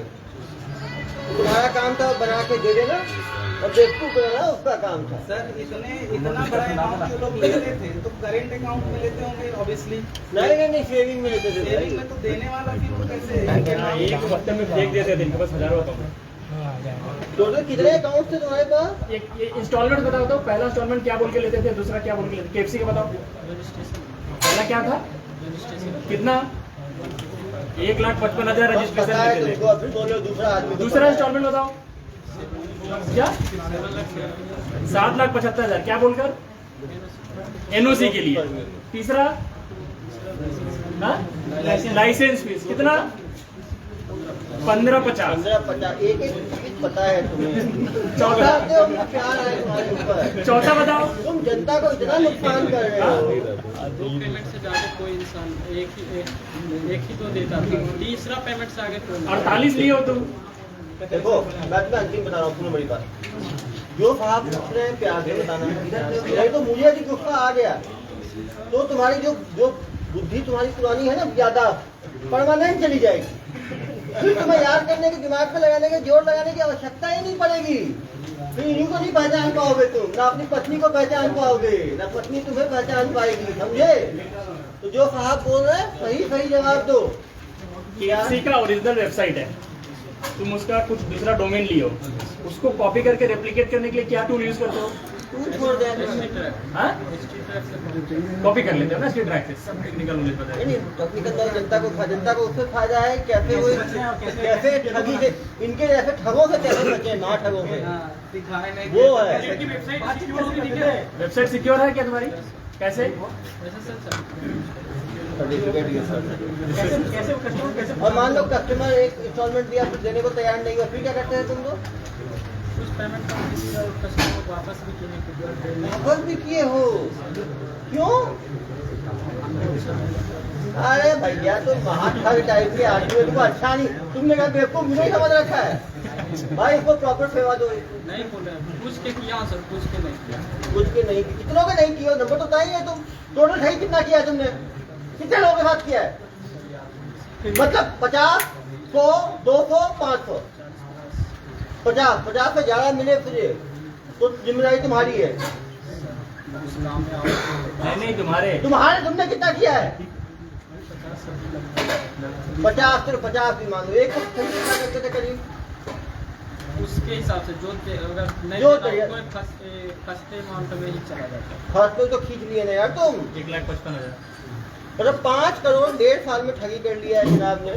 G: तुम्हारा काम था बना के दे देना और बेवकूफ करना उसका काम था।
F: सर इतना बड़ा अमाउंट जो लोग लेते थे तो करेंट अकाउंट में लेते होंगे ऑब्वियसली।
G: नहीं सेविंग में लेते थे।
F: सेविंग में तो देने वाला फिर वो कैसे?
C: एक हफ्ते में देख देते थे, इनके पास हजारों अकाउंट।
G: टोटल कितने अकाउंट थे तुम्हारे पास?
C: एक इंस्टॉलमेंट बताओ तो, पहला इंस्टॉलमेंट क्या बोल के लेते थे, दूसरा क्या बोल के लेते थे? केएफसी का बताओ, पहला क्या था, कितना? 1,55,000 रजिस्ट्रेशन लेते थे। दूसरा इंस्टॉलमेंट बताओ क्या? 7,75,000 क्या बोलकर, एनओसी के लिए। तीसरा लाइसेंस फीस कितना? 15,50।
G: एक पता है तुम्हें।
C: चौथा बताओ।
G: तुम जनता को इतना नुकसान कर रहे हो।
E: 2 पेमेंट से ज्यादा कोई इंसान एक ही तो देता था, तीसरा पेमेंट से आगे
C: 48 लिए हो तुम।
G: देखो मैं तुम्हें अंतिम बता रहा हूँ, सुनो बड़ी बात। जो साहब पूछ रहे हैं प्यार से बताना, नहीं तो मुझे यदि गुस्सा आ गया तो तुम्हारी जो बुद्धि तुम्हारी पुरानी है ना, ज्यादा परमानेंट चली जाएगी। फिर तुम्हें याद करने के, दिमाग में लगाने के, जोर लगाने की आवश्यकता ही नहीं पड़ेगी। फिर इन्हीं को नहीं पहचान पाओगे तुम, ना अपनी पत्नी को पहचान पाओगे, ना पत्नी तुम्हें पहचान पाएगी। समझे? तो जो साहब बोल रहे हैं सही सही जवाब दो।
C: केएफसी का ओरिजिनल वेबसाइट है, तुम उसका कुछ दूसरा डोमेन लियो, उसको कॉपी करके रेप्लिकेट करने के लिए क्या टूल यूज करते हो?
G: छोड़ दे,
C: कॉपी कर लेते हो ना स्ट्रीट ट्रैक से। सब टेक्निकल नॉलेज पता है।
G: नहीं टेक्निकल जनता को उससे फायदा है, कैसे वो कैसे ठगी से, इनके जैसे ठगों से कैसे बचे, ना ठगों से, वो है।
C: वेबसाइट सिक्योर है क्या तुम्हारी? कैसे?
G: और मान लो कस्टमर एक इंस्टॉलमेंट दिया फिर देने को तैयार नहीं हुआ, फिर क्या करते हैं तुम लोग?
E: कुछ पेमेंट तो किसी कस्टमर को वापस भी किए,
G: वापस भी किए हो? क्यों? अरे भैया तुम महाठग टाइप के आदमी हो, तुमको अच्छा नहीं, तुमने कहा बेवकूफ नहीं समझ रखा है भाई। इसको प्रॉपर सेवा दो।
E: नहीं बोल रहे, पूछ के किया सर, पूछ के नहीं किया।
G: कुछ के नहीं, कितनों के नहीं किया? नंबर तो बताइए तुम। टोटल सही कितना किया है तुमने? कितने लोगों के साथ किया है? मतलब 50, 100, 200, 500, 50 से ज्यादा मिले तुझे तो जिम्मेदारी तुम्हारी है।
C: नहीं तुम्हारे
G: तुमने कितना किया है? 50, सिर्फ 50 भी मान लो। एक कितना करते थे करीब?
E: उसके हिसाब से जो अगर नहीं
G: जो
E: फर्स्ट अमाउंट में ही चला जाता है।
G: फर्स्ट तो खींच लिए ना यार तुम।
C: 1,55,000
G: मतलब 5 करोड़ 1.5 साल में ठगी कर लिया है जनाब ने,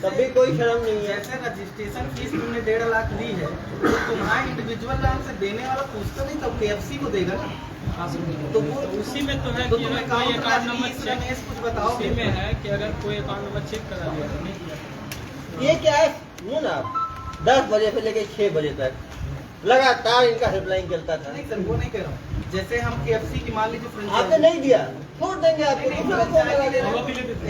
G: तभी कोई शर्म नहीं है।
F: जैसे रजिस्ट्रेशन फीस तुमने 1.5 लाख ली है, तो तुम्हारा इंडिविजुअल नाम से देने वाला पूछता नहीं, तो केएफसी को देगा ना। तो वो
E: उसी में तो है
F: तो
E: कि
F: तुम
E: अगर कोई
F: account
E: account number
F: Ramesh
E: check,
F: कुछ बताओ।
E: उसी में है कि अगर कोई अकाउंट नंबर चेक करा दिया तो नहीं किया।
G: ये क्या है, सुनो ना, 10 बजे से लेके 6 बजे तक लगातार इनका हेल्पलाइन चलता था।
F: नहीं सर, वो नहीं कह रहा हूँ। जैसे हम केएफसी की मान लीजिए
G: आपने नहीं दिया, छोड़ देंगे आपको।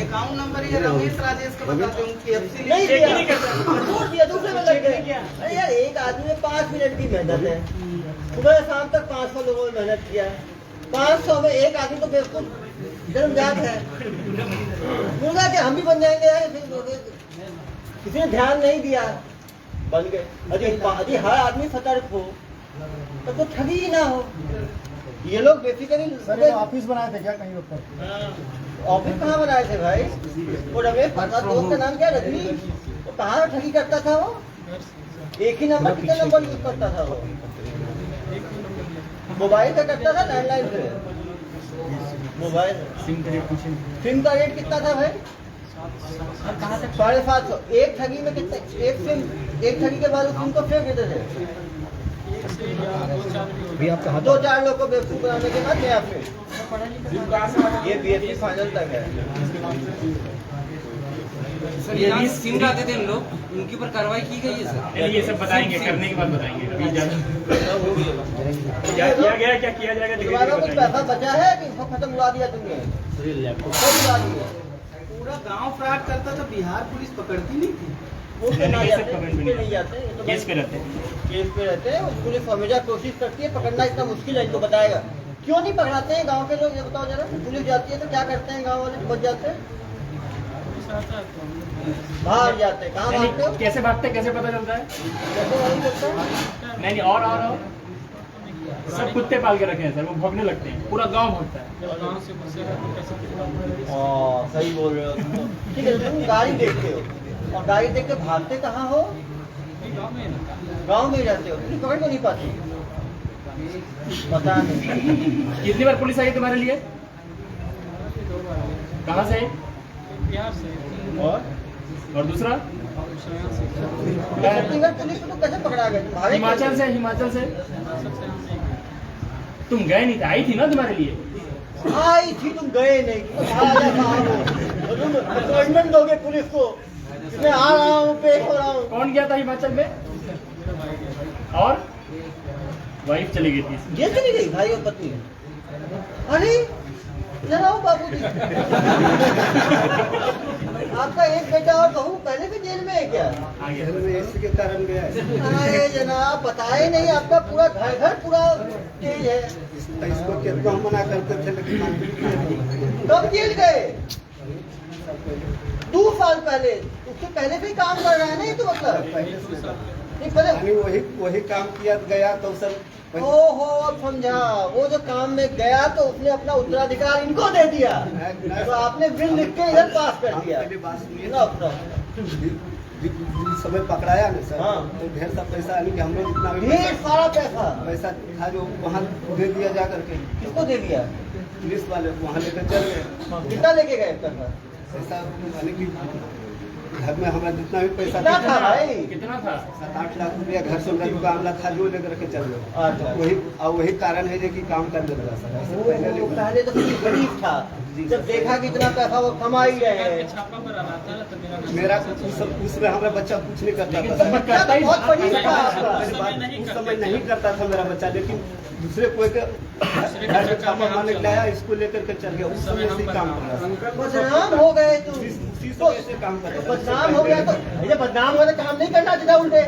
F: अकाउंट नंबर ये रमेश राजेश का बताते हूँ, केएफसी
G: नहीं दिया, छोड़ दिया, दूसरे में लग गए। अरे यार एक आदमी में 5 मिनट की मेहनत है, सुबह शाम तक 500 लोगों ने मेहनत किया है। 500 में एक आदमी तो बिल्कुल जन्मजात है। मुर्गा के हम भी बन जाएंगे यार, किसी ने ध्यान नहीं दिया, बन गए। अरे हर आदमी सतर्क हो, तो ठगी ही ना हो। ये लोग बेसिकली
D: ऑफिस बनाए थे क्या कहीं ऊपर?
G: ऑफिस कहाँ बनाए थे भाई? वो रमेश प्रसाद दोस्त का नाम क्या रजनी, वो कहाँ ठगी करता था वो? एक ही नंबर, कितने नंबर यूज करता था वो? मोबाइल का करता था, लैंडलाइन से मोबाइल। सिम का रेट कितना था भाई? 750। एक ठगी में कितना? एक ठगी के बाद उस सिम को फेंक देते थे।
D: भी आपका हाथ
G: 2-4 लोग को बेवकूफ बनाने के बाद नया फिर ये BSc फाइनल तक है।
F: सर यहाँ सिम लाते थे इन लोग, उनके ऊपर कार्रवाई की गई है सर?
C: ये सब बताएंगे, करने के बाद बताएंगे। अभी ज्यादा क्या किया गया, क्या किया जाएगा,
G: तुम्हारा कुछ पैसा बचा है कि सब खत्म उड़ा दिया तुमने? सब उड़ा दिया।
F: पूरा गांव फ्रॉड करता था, बिहार पुलिस पकड़ती नहीं थी।
G: वो क्यों नहीं जाते? नहीं जाते, ये तो
C: केस पे रहते हैं।
G: केस पे रहते हैं। पुलिस हमेशा कोशिश करती है, पकड़ना इतना मुश्किल है, इनको बताएगा क्यों नहीं पकड़ाते हैं गांव के लोग, ये बताओ जरा। पुलिस जाती है तो क्या करते हैं गांव वाले? बच जाते हैं, भाग जाते हैं। कहाँ भागते हो?
C: कैसे भागते हैं, कैसे पता चलता है?
G: कैसे मालूम चलता है?
C: नहीं और सब कुत्ते पाल के रखे हैं सर, वो भागने लगते हैं, पूरा गांव भागता है।
E: गाँव से बसेगा तो कैसे पता?
G: सही बोल रहे हो तुम। ठीक है, तुम गाड़ी देखते हो और गाड़ी देख के भागते कहाँ हो?
E: गाँव में
G: गांव में ही रहते हो, पुलिस पकड़ को नहीं पाती? पता नहीं।
C: कितनी बार पुलिस आई तुम्हारे लिए?
E: 2 बार आए।
C: कहाँ से?
E: बिहार से
C: और दूसरा?
G: कितनी बार पुलिस को तो कैसे पकड़ा गया? तुम्हारे
C: हिमाचल से।
E: हिमाचल से हम नहीं गए।
C: तुम गए नहीं थे, आई थी ना तुम्हारे लिए।
G: आई थी, तुम गए नहीं। तुम अपॉइंटमेंट दोगे पुलिस को? मैं आ रहा हूँ, पेश हो रहा हूँ।
C: कौन गया था हिमाचल में? और वाइफ चली गई थी।
G: ये चली गई, भाई और पत्नी। अरे जनाओ बाबूजी, आपका एक बेटा और बहू पहले भी जेल में है क्या?
B: इसके कारण गया है।
G: अरे जनाब बताए नहीं, आपका पूरा घर पूरा तेज है।
B: इसको कितना मना करते थे लेकिन
G: कब जेल गए? 2 साल पहले। उससे पहले भी काम कर रहा है ना ये तो मतलब? नहीं पहले
B: वही काम किया गया तो सर।
G: ओहो, अब समझा। वो जो काम में गया तो उसने अपना उत्तराधिकार इनको दे दिया, तो आपने बिल लिख के इधर पास कर दिया।
B: पहले बात सुनिए
G: ना
B: जिस समय पकड़ाया ना सर,
G: हाँ।
B: तो ढेर सा पैसा यानी कि हम लोग जितना भी
G: ढेर सारा पैसा
B: पैसा था जो वहाँ दे दिया जा करके।
G: किसको दे दिया?
B: पुलिस वाले वहाँ लेकर चल गए।
G: कितना लेके गए पैसा?
B: पैसा यानी कि घर में हमारा जितना भी पैसा
G: कितना था भाई?
C: कितना था?
B: 7-8 लाख रुपया घर से उनका दुकान था जो लेकर के चल गए।
G: अच्छा।
B: वही कारण है जो कि काम करने लगा सर। ऐसे
G: वो
B: पहले
G: पहले तो किसी गरीब था, जब देखा कि इतना पैसा वो कमा ही रहे हैं।
E: छापा पर आ रहा था ना, तो
B: मेरा उसमें हमारा बच्चा कुछ नहीं करता था
C: तब मैं करता ही
G: बहुत बड़ी बात है आपका।
B: उस समय नहीं करता था मेरा बच्चा, लेकिन दूसरे कोई के घर में छापा मारने लाया, इसको लेकर के चल गया। उस समय से ही काम कर रहा था।
G: बदनाम हो गए तुम।
B: उसी समय से काम कर रहा था।
G: बदनाम हो गया तो ये बदनाम हो गया, काम नहीं करना चाहिए उल्टे,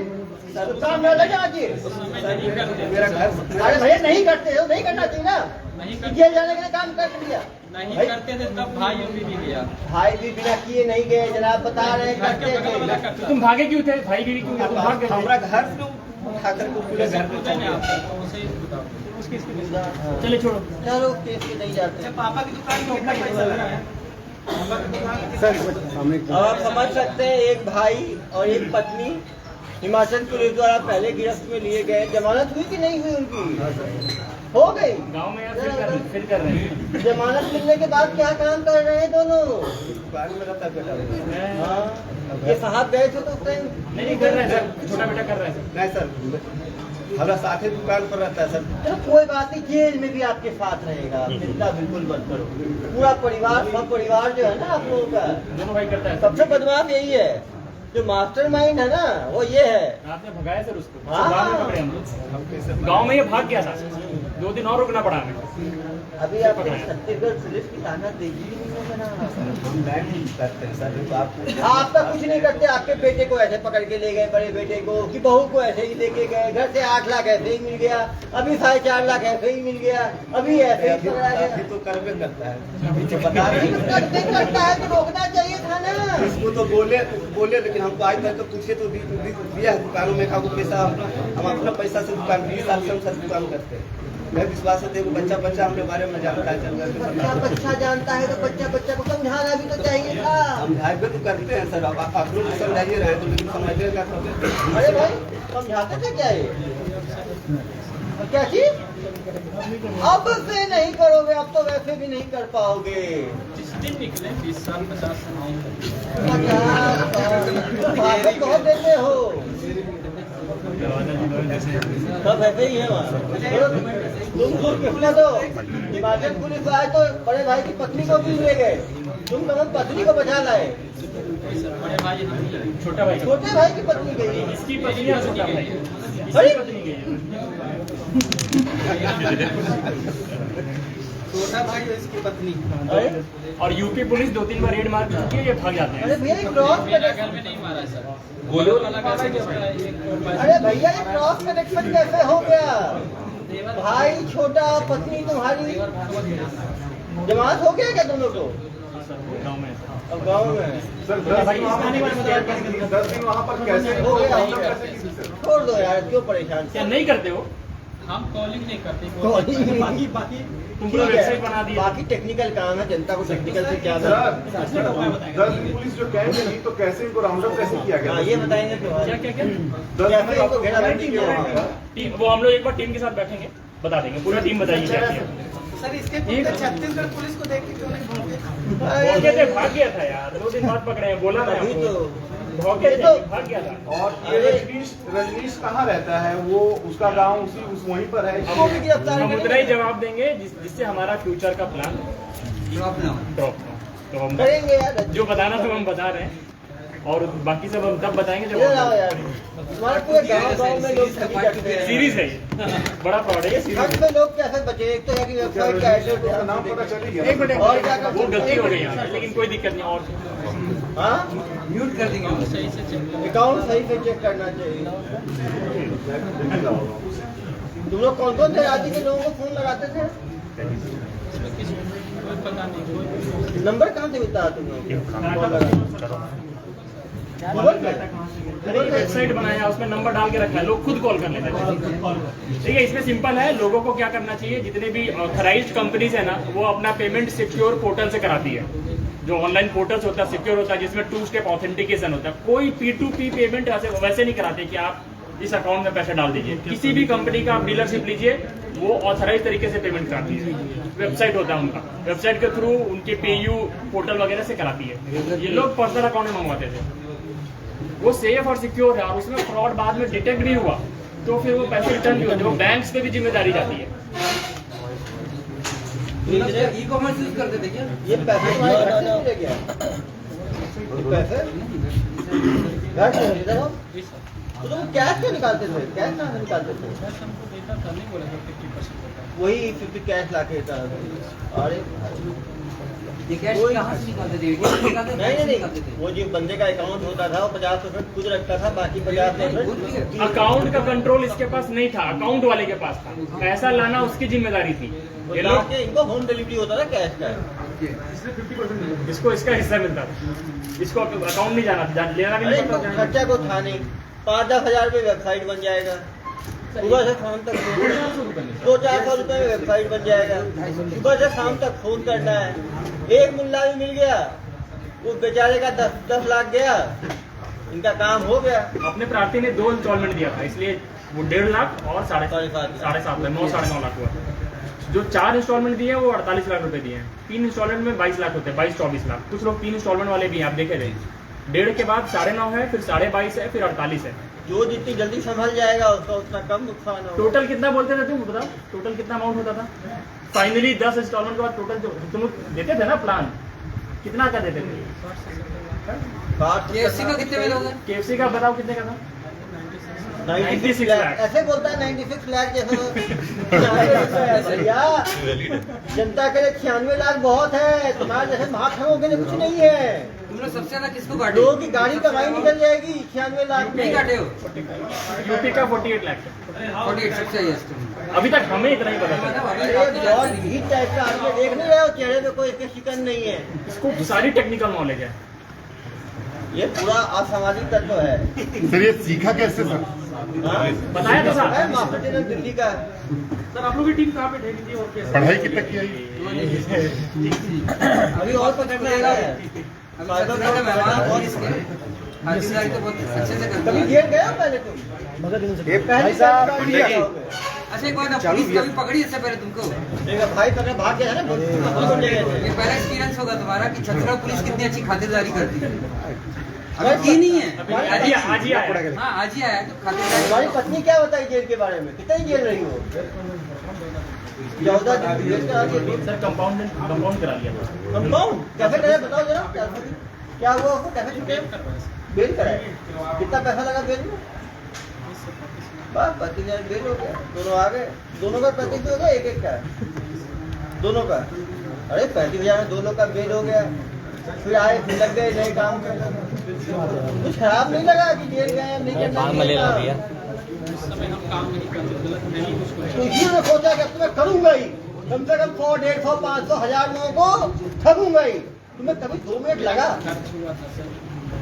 G: तो काम न लग जाना चाहिए।
B: मेरा घर
G: अरे भैया नहीं करते हो, नहीं करना चाहिए ना।
E: नहीं
G: जेल जाने के लिए काम कर दिया।
E: नहीं करते थे तब भाई भी गया।
G: भाई भी बिना किए नहीं गए, जनाब बता रहे हैं करते थे।
C: तुम भागे क्यों थे? भाई भी क्यों? तुम भाग गए थे?
B: हमारा घर से उठा कर पूरे घर में चल गया।
C: चलिए छोड़ो।
G: चलो केस के नहीं जाते।
F: पापा की दुकान में कितना पैसा लगा है?
G: अब आप समझ सकते हैं, एक भाई और एक पत्नी हिमाचल पुलिस द्वारा पहले गिरफ्त में लिए गए। जमानत हुई कि नहीं हुई उनकी? हो गई।
C: गांव में यार फिर कर रहे हैं।
G: जमानत मिलने के बाद क्या काम कर रहे हैं दोनों?
B: दुकान में रहता बेटा।
G: हाँ, ये साहब गए थे तो उस टाइम
C: नहीं कर रहे हैं सर, छोटा बेटा कर रहा है सर।
B: नहीं सर, हमारा साथ ही दुकान पर रहता है सर।
G: चलो कोई बात नहीं, जेल में भी आपके साथ रहेगा, चिंता बिल्कुल मत करो। पूरा परिवार, सब परिवार जो है ना आप लोगों का,
C: दोनों भाई करता है।
G: सबसे बदमाश यही है, जो मास्टरमाइंड है ना वो ये है।
C: आपने भगाया सर उसको,
G: हाँ।
C: बाद में पकड़े हम लोग। गाँव में ये भाग गया था, 2 दिन और रुकना पड़ा हमें।
G: अभी आप छत्तीसगढ़ पुलिस की ताकत देखी नहीं है मेरा।
B: हम बैन ही करते हैं सर, तो आपको
G: आपका कुछ नहीं करते, आपके बेटे को ऐसे पकड़ के ले गए, बड़े बेटे को कि बहू को ऐसे ही लेके गए, घर से 8 लाख ऐसे ही मिल गया, अभी 4.5 लाख ऐसे ही मिल गया, अभी ऐसे ही पकड़ा गया।
B: अभी तो करबे करता है, अभी तो बता रहे हैं।
G: करते करता है तो रोकना चाहिए था ना।
B: उसको तो बोले लेकिन हमको आज तक तो पूछे तो दिया है दुकानों में का पैसा, हम अपना पैसा से दुकान 20 साल से हम सब दुकान करते हैं। मैं विश्वास है देखो बच्चा हमने बारे में जानता है, चल रहा
G: बच्चा जानता है तो बच्चा को समझाना भी तो चाहिए था।
B: समझाइए तो करते हैं सर, आप लोग समझाइए रहे तो लेकिन समझिएगा कब?
G: अरे भाई समझाते थे क्या ये? और क्या चीज? अब से नहीं करोगे, अब तो वैसे भी नहीं कर पाओगे।
E: जिस दिन निकले 20 साल 50 साल
G: बहुत देते हो, सब ऐसे ही है वहाँ। तुम खुद कितना दो, हिमाचल पुलिस आए तो बड़े भाई की पत्नी को भी ले गए, तुम कम पत्नी को बचा लाए।
E: बड़े भाई हम ही हैं।
C: छोटा भाई
G: छोटे भाई की पत्नी गई।
C: इसकी पत्नी और छोटा भाई
G: अरे!
C: इसकी पत्नी गई
F: छोटा भाई और इसकी पत्नी।
G: अरे
C: और यूपी पुलिस 2-3 बार रेड मार चुकी है, ये भाग जाते
G: अरे
C: हैं।
G: भैया ये क्रॉस
E: मेरा घर में नहीं मारा सर। गोलो अलग ऐसे होता है, एक
G: अरे भैया ये क्रॉस कनेक्शन कैसे हो गया?
E: देवर
G: भाई छोटा, पत्नी तुम्हारी, जमात हो गया क्या तुम लोग को?
C: गाँव में
G: अब गाँव में
H: सर 10 दिन वहाँ पर कैसे
G: हो गया, हो
H: कैसे
G: गया।
H: की थी सर?
G: छोड़ दो यार, क्यों परेशान?
C: क्या नहीं करते हो?
E: हम कॉलिंग नहीं करते।
G: बाकी
C: तुम पूरा वेबसाइट बना दिया।
G: बाकी टेक्निकल काम है, जनता को टेक्निकल से क्या
H: सर 10 दिन पुलिस जो कैंप में थी तो कैसे इनको राउंड अप कैसे किया
G: हाँ
H: गया?
G: ये बताएंगे
C: क्या क्या क्या
H: 10
G: कैसे
H: दिन
G: इनको घेरा
H: आपको किया वहाँ पर?
C: टीम, वो हम लोग एक बार टीम के साथ बैठेंगे, बता देंगे पूरा टीम बताइए क्या किया।
F: सर इसके पहले छत्तीसगढ़ पुलिस को देख के क्यों नहीं भौंके?
C: भौंके थे, भाग गया था यार, 2 दिन बाद पकड़े हैं, बोला ना
G: अभी
C: आपको।
G: तो
C: भौंके थे, भाग गया था।
H: और ये रजनीश कहाँ रहता है? वो उसका गांव उस वहीं पर है।
G: इसको भी गिरफ्तार
C: हम उतना
G: करेंगे।
C: ही जवाब देंगे जिससे हमारा फ्यूचर का प्लान ड्रॉप तो हम
G: करेंगे यार।
C: जो बताना था हम बता रहे हैं, और बाकी सब हम तब बताएंगे जब
G: इधर आओ यार, तुम्हारे पूरे गाँव में लोग ठगी करते हैं।
C: सीरीज है ये, बड़ा फ्रॉड है ये
G: ठग
C: सीरीज।
G: में लोग कैसे बचे? एक तो है कि वेबसाइट का एड्रेस
H: उसका नाम पता चल ही
C: एक
H: गया।
C: मिनट,
G: और क्या कर
C: वो
G: सकते हैं?
C: गलती हो गई यहाँ पे, लेकिन कोई दिक्कत नहीं। और
G: हाँ
F: म्यूट कर देंगे।
E: सही से चेक करो।
G: अकाउंट सही से चेक करना चाहिए। तुम लोग कौन कौन से राज्य के लोगों को फोन लगाते थे?
E: इसमें कोई पता नहीं।
G: नंबर कहाँ से मिलता है तुम लोग?
C: वेबसाइट बनाया, उसमें नंबर डाल के रखा है, लोग खुद कॉल कर लेते हैं। ठीक है, इसमें सिंपल है, लोगों को क्या करना चाहिए, जितने भी ऑथराइज्ड कंपनीज है ना, वो अपना पेमेंट सिक्योर पोर्टल से कराती है। जो ऑनलाइन पोर्टल्स होता है सिक्योर होता है, जिसमें 2 स्टेप ऑथेंटिकेशन होता है। कोई P2P पेमेंट वैसे नहीं कराते कि आप इस अकाउंट में पैसे डाल दीजिए। किसी भी कंपनी का आप डीलरशिप लीजिए, वो ऑथराइज तरीके से पेमेंट कराती है। वेबसाइट होता है उनका, वेबसाइट के थ्रू उनके पेयू पोर्टल वगैरह से कराती है। ये लोग पर्सनल अकाउंट में मंगवाते थे, वो सेफ और सिक्योर है, और उसमें फ्रॉड बाद में डिटेक्ट भी हुआ तो फिर वो पैसे रिटर्न भी होते हैं। वो बैंक्स पे भी जिम्मेदारी जाती है।
F: ई कॉमर्स यूज करते थे क्या?
G: ये पैसे तुम्हारे घर से मिले क्या? ये पैसे घर से मिले थे?
E: जी सर।
G: तो तुम कैश क्यों निकालते थे? कैश कहाँ से निकालते थे?
E: बस हमको देता था, नहीं बोला था 50% होता है।
G: वही 50 कैश ला के देता था। अरे
F: ये कैश कहाँ से निकालते थे? ATM से निकालते थे?
G: नहीं नहीं नहीं, वो जो बंदे का अकाउंट होता था वो 50% खुद रखता था, बाकी 50%
C: अकाउंट का कंट्रोल इसके पास नहीं था, अकाउंट वाले के पास था। पैसा लाना उसकी जिम्मेदारी थी। ये लोग
G: इनको होम डिलीवरी होता था कैश का।
C: इसको इसका हिस्सा मिलता था, इसको अकाउंट नहीं जाना था, लेना भी
G: अरे
C: नहीं
G: इनको
C: पड़ता।
G: खर्चा को था नहीं, 5-10 हजार में वेबसाइट बन जाएगा। सुबह से शाम तक 200-400 रुपए में वेबसाइट बन जाएगा। सुबह से शाम तक फोन करना है। एक मुल्ला भी मिल गया, वो बेचारे का 10 लाख गया, इनका काम हो गया।
C: अपने प्रार्थी ने 2 इंस्टॉलमेंट दिया था, इसलिए वो 1.5 लाख और 7.5 लाख, 9-9.5 लाख हुआ। जो 4 इंस्टॉलमेंट दिए वो 48 लाख रुपए दिए हैं। 3 इंस्टॉलमेंट में 22 लाख होते हैं, 22-24 लाख। कुछ लोग 3 इंस्टॉलमेंट वाले भी हैं, आप देखे थे। 1.5 के बाद 9.5 है, फिर 22.5 है, फिर 48 है।
G: जो जितनी जल्दी संभल जाएगा उसका उतना कम नुकसान होगा।
C: टोटल कितना बोलते थे तुम बताओ, टोटल कितना अमाउंट होता था? फाइनली 10 इंस्टॉलमेंट के बाद टोटल जो तुम लोग देते थे ना प्लान, कितना का देते थे?
F: KFC का कितने में होगा?
C: KFC का बताओ कितने का था? 96 लाख।
G: ऐसे बोलता है 96 लाख जैसे भैया जनता के लिए 96 लाख बहुत है, तुम्हारे जैसे महात्माओं के लिए कुछ नहीं है।
F: तुमने सबसे ज्यादा किसको काटे?
G: लोगों की गाड़ी कमाई निकल जाएगी 96 लाख
F: नहीं
G: में।
F: काटे हो?
C: यूपी का 48 लाख
F: 48 सबसे हाईएस्ट।
C: अभी तक हमें इतना ही पता चला।
G: अरे बहुत ही टाइप का आदमी देख नहीं रहे हो, चेहरे पे कोई इसके शिकन नहीं है।
C: इसको सारी टेक्निकल नॉलेज है।
G: ये पूरा असामाजिक तत्व है।
I: सर ये सीखा कैसे सर?
G: हाँ?
C: बताया तो साहब।
G: है मास्टर ट्रेनर दिल्ली का है।
C: सर आप लोग की टीम कहाँ पे ठहरी थी और कैसे?
I: पढ़ाई कितना किया है?
G: अभी और पकड़ने आ रहा है।
F: और इसके खातिरदारी तो बहुत अच्छे से करते
G: कभी
F: हैं।
G: जेल गया हो पहले तुम?
D: भाई साहब
F: अच्छा एक बात है, पुलिस कभी पकड़ी इससे पहले तुमको?
G: देखा भाई तेरे भाग गया है ना,
F: ये पहला एक्सपीरियंस होगा तुम्हारा कि छतरा पुलिस कितनी अच्छी खातिरदारी करती है। अभी की नहीं है,
C: आज ही आया।
F: हाँ आज ही आया है तो खातिरदारी।
G: तुम्हारी पत्नी क्या बताई जेल के बारे में, कितनी जेल रही हो? 14 दिन जेल करा दिया।
C: सर कंपाउंड करा लिया था।
G: कंपाउंड कैसे करे बताओ जरा, क्या हुआ आपको, कैसे छूटे? बेल कराए, कितना पैसा लगा बेल में? बस 25,000 बेल हो गया, दोनों आ गए। दोनों का 35 हो गया, एक का दोनों का। अरे 35,000 में दोनों का बेल हो गया। फिर आए, फिर लग गए नए काम करने। कुछ खराब नहीं लगा कि जेल गए नहीं करना।
E: उस समय हम काम नहीं करते, गलत नहीं कुछ
G: तो इसी ने सोचा कि अब तो मैं करूंगा ही, कम से कम 100, 150, 500, 1000 लोगों को ठगूंगा ही। तुम्हें कभी 2 मिनट लगा?
E: खर्च हुआ था सर।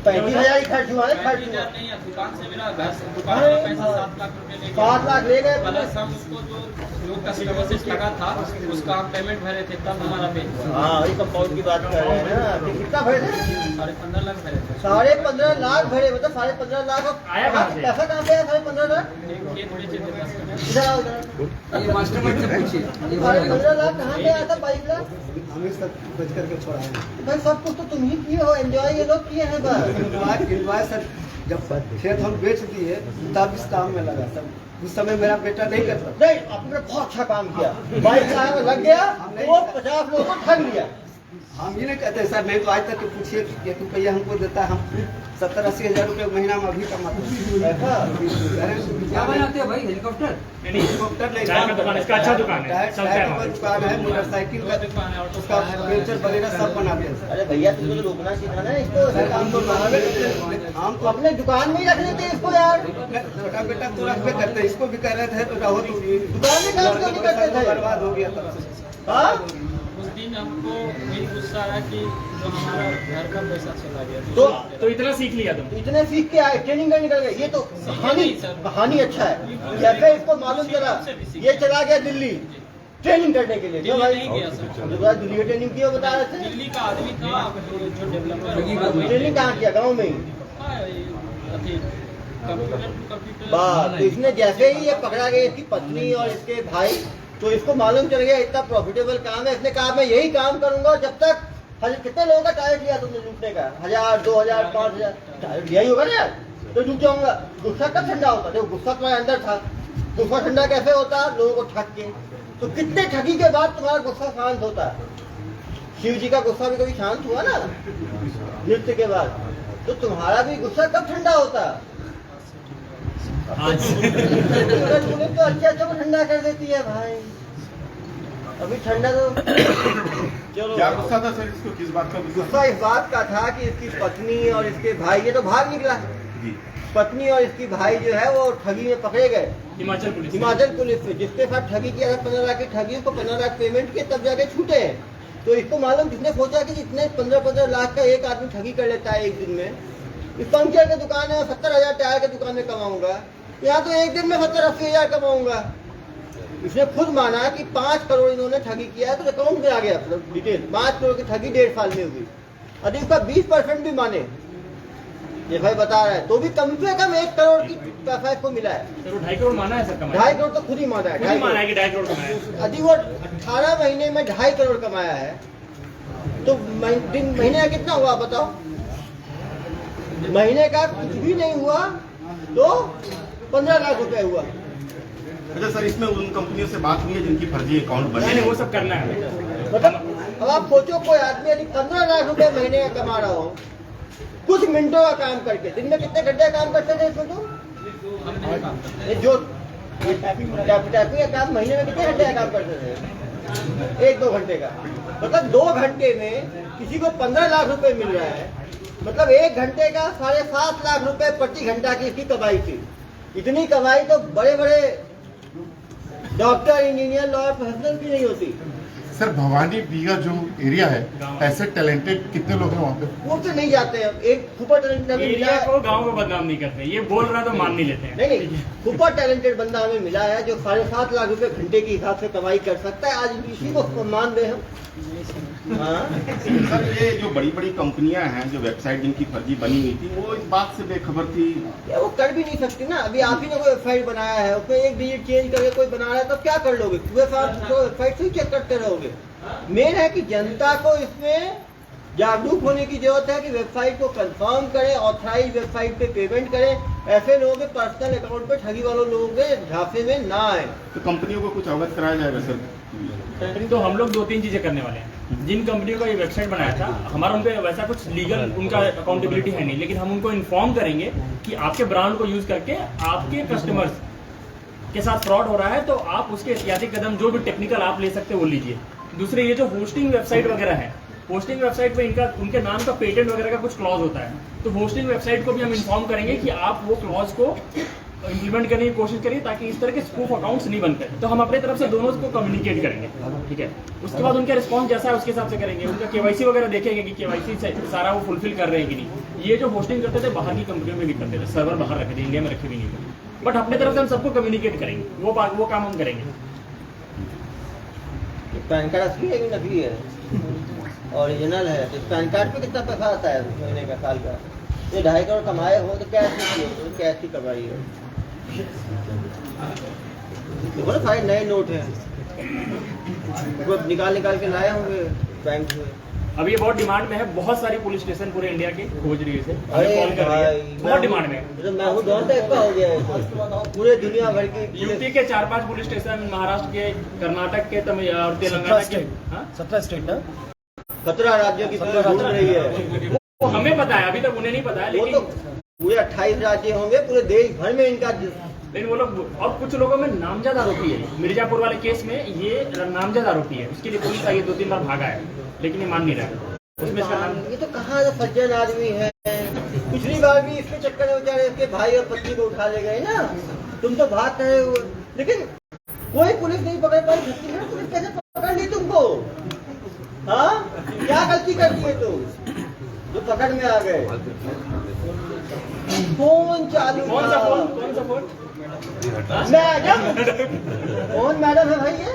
G: 35,000 ही खर्च हुआ है, खर्च हुआ।
E: 35,000 नहीं है, दुकान से मेरा घर से दुकान का पैसा 7 लाख रुपए ले
G: 7 लाख ले गए।
E: प्लस हम उसको जो लोग का सर्विसेज लगा था उसका हम पेमेंट भरे थे, तब हमारा पे
G: हाँ वही कंपाउंड की बात कर रहे हैं ना। तो कितना भरे थे?
E: 15.5 लाख भरे थे।
G: 15.5 लाख भरे, मतलब 15.5 लाख।
C: आया कहाँ से?
G: पैसा कहाँ पे आया 15.5 लाख?
E: एक खेत बेचे थे 10 करोड़।
G: इधर आओ इधर।
F: ये मास्टरमाइंड से पूछिए। ये
G: 15.5 लाख कहाँ पे आया था? 22 लाख।
B: हमें सब बच करके छोड़ा है।
G: भाई सब कुछ तो तुम ही किए हो, एंजॉय ये लोग किए हैं बस।
B: इन्वाइस सर, जब खेत हम बेच दिए तब इस काम में लगा सर। उस समय मेरा बेटा नहीं करता।
G: नहीं, आपने बहुत अच्छा काम किया। 22 लाख में लग गया, वो 50 लोगों को ठग लिया।
B: हम ये नहीं कहते सर, नहीं तो आज तक पूछिए कि 1 रुपया हमको देता है, हम 70-80 हजार रुपये महीना में अभी कमाते हैं।
F: क्या बनाते हो भाई, हेलीकॉप्टर?
B: हेलीकॉप्टर नहीं,
C: चाय का दुकान, इसका अच्छा दुकान है, चलता है
B: टायर
C: वहाँ।
B: का दुकान है, मोटरसाइकिल का उसका फर्नीचर वगैरह सब बनाते हैं सर।
G: अरे भैया तुमको तो रोकना सिखाना है इसको, ऐसे काम को हम तो अपने दुकान में ही रख लेते इसको यार।
B: छोटा बेटा तो रखबे करते, इसको भी कह रहे थे तो रहो तो
G: दुकान में काम क्यों नहीं करते थे?
B: बर्बाद हो गया तब से।
G: हाँ?
E: उस दिन हमको यही गुस्सा आया कि जो हमारा घर का पैसा चला गया।
C: तो इतना सीख लिया तुम।
G: तो इतने सीख के आए, ट्रेनिंग का निकल गए। ये तो कहानी अच्छा है। जैसे इसको मालूम चला ये चला गया दिल्ली ट्रेनिंग करने के लिए। क्यों भाई?
E: नहीं गया सर,
G: दिल्ली में ट्रेनिंग किया बता रहे थे।
E: दिल्ली का आदमी था जो डेवलपर
G: ट्रेनिंग कहाँ किया? गाँव में ही।
E: कंप्यूटर
G: बात तो इसने जैसे ही ये पकड़ा गया, इसकी पत्नी और इसके भाई, तो इसको मालूम चल गया इतना प्रॉफिटेबल काम है। इसने कहा मैं यही काम करूंगा जब तक। कितने लोगों का टारगेट लिया तुमने लूटने का? 1000, 2000, 5000 टारगेट लिया ही होगा ना यार, तो रुक जाऊंगा। गुस्सा कब ठंडा होता? देखो गुस्सा तुम्हारे अंदर था, गुस्सा ठंडा कैसे होता? लोगों को ठग के। तो कितने ठगी के बाद तुम्हारा गुस्सा शांत होता है? शिव जी का गुस्सा भी कभी शांत हुआ ना नृत्य के बाद? तो तुम्हारा भी गुस्सा कब ठंडा होता? पुलिस तो अच्छा को ठंडा कर देती है भाई। अभी ठंडा तो चलो।
I: क्या गुस्सा था सर इसको, किस बात का
G: गुस्सा इस बात का था कि इसकी पत्नी और इसके भाई, ये तो भाग निकला। पत्नी और इसकी भाई जो है वो ठगी में पकड़े गए
C: हिमाचल पुलिस
G: में। जिसके साथ ठगी किया था 15 लाख की ठगी, उसको 15 लाख पेमेंट किए तब जाके छूटे हैं। तो इसको मालूम, जिसने सोचा कि जितने 15-15 लाख का एक आदमी ठगी कर लेता है एक दिन में, इस पंक्चर की दुकान है 70,000 टायर की दुकान में कमाऊंगा, यहाँ तो एक दिन में 70-80 हजार कमाऊंगा। इसने खुद माना कि 5 करोड़ इन्होंने ठगी किया है, तो अकाउंट में आ गया डिटेल। 5 करोड़ की ठगी 1.5 साल में हुई। यदि उसका 20% भी माने, ये भाई बता रहा है, तो भी कम से कम 1 करोड़ की पैसा इसको मिला है।
C: 2.5 करोड़ माना है सर कमाया?
G: 2.5 करोड़ तो खुद ही माना है। 2.5
C: माना है कि 2.5 करोड़ कमाया है।
G: यदि वो 18 महीने में 2.5 करोड़ कमाया है, तो महीने का कितना हुआ बताओ? महीने का कुछ भी नहीं हुआ तो 15 लाख रुपए हुआ।
I: अच्छा सर, इसमें उन कंपनियों से बात हुई है जिनकी फर्जी अकाउंट बने?
C: नहीं, वो सब करना है।
G: मतलब अब आप सोचो, कोई आदमी यदि 15 लाख रुपए महीने का कमा रहा हो कुछ मिनटों का काम करके, दिन में कितने घंटे काम करते थे इसमें? तो
E: हम नहीं काम करते।
G: ये जो टाइपिंग का काम महीने में कितने घंटे का काम करते थे? 1-2 घंटे का। मतलब 2 घंटे में किसी को 15 लाख रुपए मिल रहा है, मतलब 1 घंटे का 7.5 लाख रुपए प्रति घंटा की इसकी कमाई थी। इतनी कमाई तो बड़े बड़े डॉक्टर, इंजीनियर, लॉयर, प्रोफेशनल की नहीं होती।
J: सर भवानी बीघा जो एरिया है, ऐसे टैलेंटेड कितने लोग हैं वहाँ पे?
G: वो तो नहीं जाते हैं। एक सुपर टैलेंटेड हमें मिला
C: एरिया
G: है।
C: को गांव को बदनाम नहीं करते, ये बोल रहा है तो मान नहीं लेते हैं।
G: नहीं, सुपर टैलेंटेड बंदा हमें मिला है जो 7.5 लाख रुपए घंटे के हिसाब से कमाई कर सकता है। आज इसी को मान दे हम। हाँ,
I: सर ये जो बड़ी बड़ी कंपनियां हैं जो वेबसाइट जिनकी फर्जी बनी हुई थी, वो इस बात से बेखबर थी।
G: या वो कर भी नहीं सकती ना। अभी आप ही ने कोई वेबसाइट बनाया है, उसमें एक डिजिट चेंज करके कोई बना रहा है, तो क्या कर लोगे? पूरे साथ तो वेबसाइट से चेक करते रहोगे। मेन है कि जनता को इसमें जागरूक होने की जरूरत है कि वेबसाइट को कंफर्म करें, ऑथराइज वेबसाइट पे पेमेंट करें। ऐसे लोगों के पर्सनल अकाउंट पे ठगी वालों लोगों के झांसे में ना आए।
I: तो कंपनियों को कुछ अवगत कराया जाएगा सर?
C: तो हम लोग 2-3 चीजें करने वाले हैं। जिन कंपनियों का ये वेबसाइट बनाया था, हमारा उन पे वैसा कुछ लीगल उनका अकाउंटेबिलिटी है नहीं, लेकिन हम उनको इन्फॉर्म करेंगे कि आपके ब्रांड को यूज करके आपके कस्टमर्स के साथ फ्रॉड हो रहा है, तो आप उसके एहतियाती कदम जो भी टेक्निकल आप ले सकते हैं वो लीजिए। दूसरे, ये जो होस्टिंग वेबसाइट वगैरह है, होस्टिंग वेबसाइट पे इनका उनके नाम का पेटेंट वगैरह का कुछ क्लॉज होता है, तो होस्टिंग वेबसाइट को भी हम इन्फॉर्म करेंगे कि आप वो क्लॉज को इंप्लीमेंट करने की कोशिश करिए ताकि इस तरह के स्पूफ अकाउंट्स नहीं बनते। तो हम अपने तरफ से दोनों को कम्युनिकेट करेंगे, ठीक है। उसके बाद उनका रिस्पॉन्स जैसा है उसके हिसाब से करेंगे। उनका केवाईसी वगैरह देखेंगे कि केवाईसी सारा वो फुलफिल कर रहे हैं कि नहीं। ये जो होस्टिंग करते थे बाहर की कंपनियों में भी करते थे, सर्वर बाहर रखे थे, इंडिया में रखे भी नहीं थे। बट अपने तरफ से हम सबको कम्युनिकेट करेंगे, वो काम हम करेंगे।
G: पैन कार्ड असली है कि नकली है? ओरिजिनल है तो पैन कार्ड पे कितना पैसा आता है महीने का, साल का? ये 2.5 करोड़ कमाए हो तो कैश की कमाई है। देखो ना, सारे नए नोट हैं, वो निकाल के लाए होंगे बैंक से।
C: अब ये बहुत डिमांड में है, बहुत सारी पुलिस स्टेशन पूरे इंडिया के खोज रही है इसे,
G: अरे
C: कॉल कर रही है,
G: भाई,
C: बहुत डिमांड में है।
G: तो मैं हूँ दौर टाइप का हो गया है। पूरे दुनिया भर की
C: यूपी के 4-5 पुलिस स्टेशन, महाराष्ट्र के, कर्नाटक के, तमिल और तेलंगाना के,
D: 17 स्टेट ना,
G: 17 राज्यों की पुलिस ढूंढ रही है।
C: वो हमें पता है, अभी तक उन्हें नहीं पता है,
G: वो
C: लेकिन
G: तो पूरे 28 राज्य होंगे, पूरे देश भर में इनका।
C: लेकिन वो लोग, और कुछ लोगों में नामजद आरोपी है। मिर्जापुर वाले केस में ये नामजद आरोपी है, उसके लिए पुलिस आई 2-3 बार भागा है, लेकिन ये मान नहीं रहा है। उसमें इसका नाम,
G: ये तो कहाँ सज्जन आदमी है। पिछली बार भी इसके चक्कर में बेचारे इसके भाई और पत्नी को उठा ले गए ना। तुम तो भाग रहे हो, लेकिन कोई पुलिस नहीं पकड़ पाई। छत्तीसगढ़ पुलिस कैसे पकड़ ली तुमको? हाँ, क्या गलती कर दी है तुम जो पकड़ में आ गए? फोन चालू,
C: कौन सा फोन?
G: मैडम, कौन मैडम है भाई? ये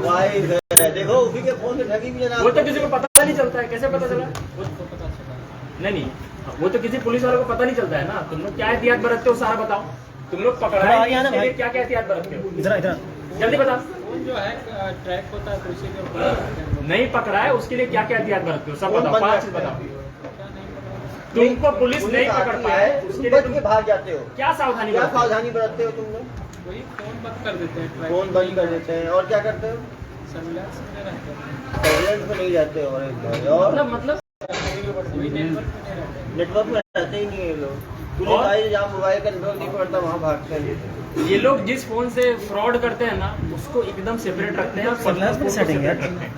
G: वाइफ है। देखो उसी के फोन से ठगी भी जनाब।
C: वो तो किसी को पता नहीं चलता है, कैसे पता चला? नहीं, वो तो किसी पुलिस वाले को पता नहीं चलता है ना। तुम लोग क्या एहतियात बरतते हो सारा बताओ। तुम लोग पकड़ा है, क्या क्या एहतियात बरतते हो?
D: इधर
C: जल्दी बताओ।
E: फोन जो है ट्रैक होता है तो उसी के ऊपर
C: नहीं पकड़ा है, उसके लिए क्या क्या एहतियात बरतते हो सब बताओ, 5 चीज बताओ। तुमको पुलिस नहीं पकड़ पाए उसके लिए तुम
G: भाग जाते हो।
C: क्या सावधानी
G: बरतते हो तुम लोग?
E: वही फोन बंद कर देते हैं,
G: फोन बंद कर देते हैं। और क्या करते हो?
E: सर्विलांस में रहते हैं,
G: सर्विलेंस में नहीं जाते हो? और
C: मतलब
E: वही नेटवर्क में नहीं रहते हैं।
G: नेटवर्क में रहते ही नहीं है लोग। पुलिस
C: और?
G: आई जहाँ मोबाइल का नेटवर्क नहीं पड़ता वहाँ भागते हैं।
C: ये लोग जिस फोन से फ्रॉड करते हैं ना, उसको एकदम सेपरेट रखते हैं और
D: Surveillance में setting है।
C: रखते हैं,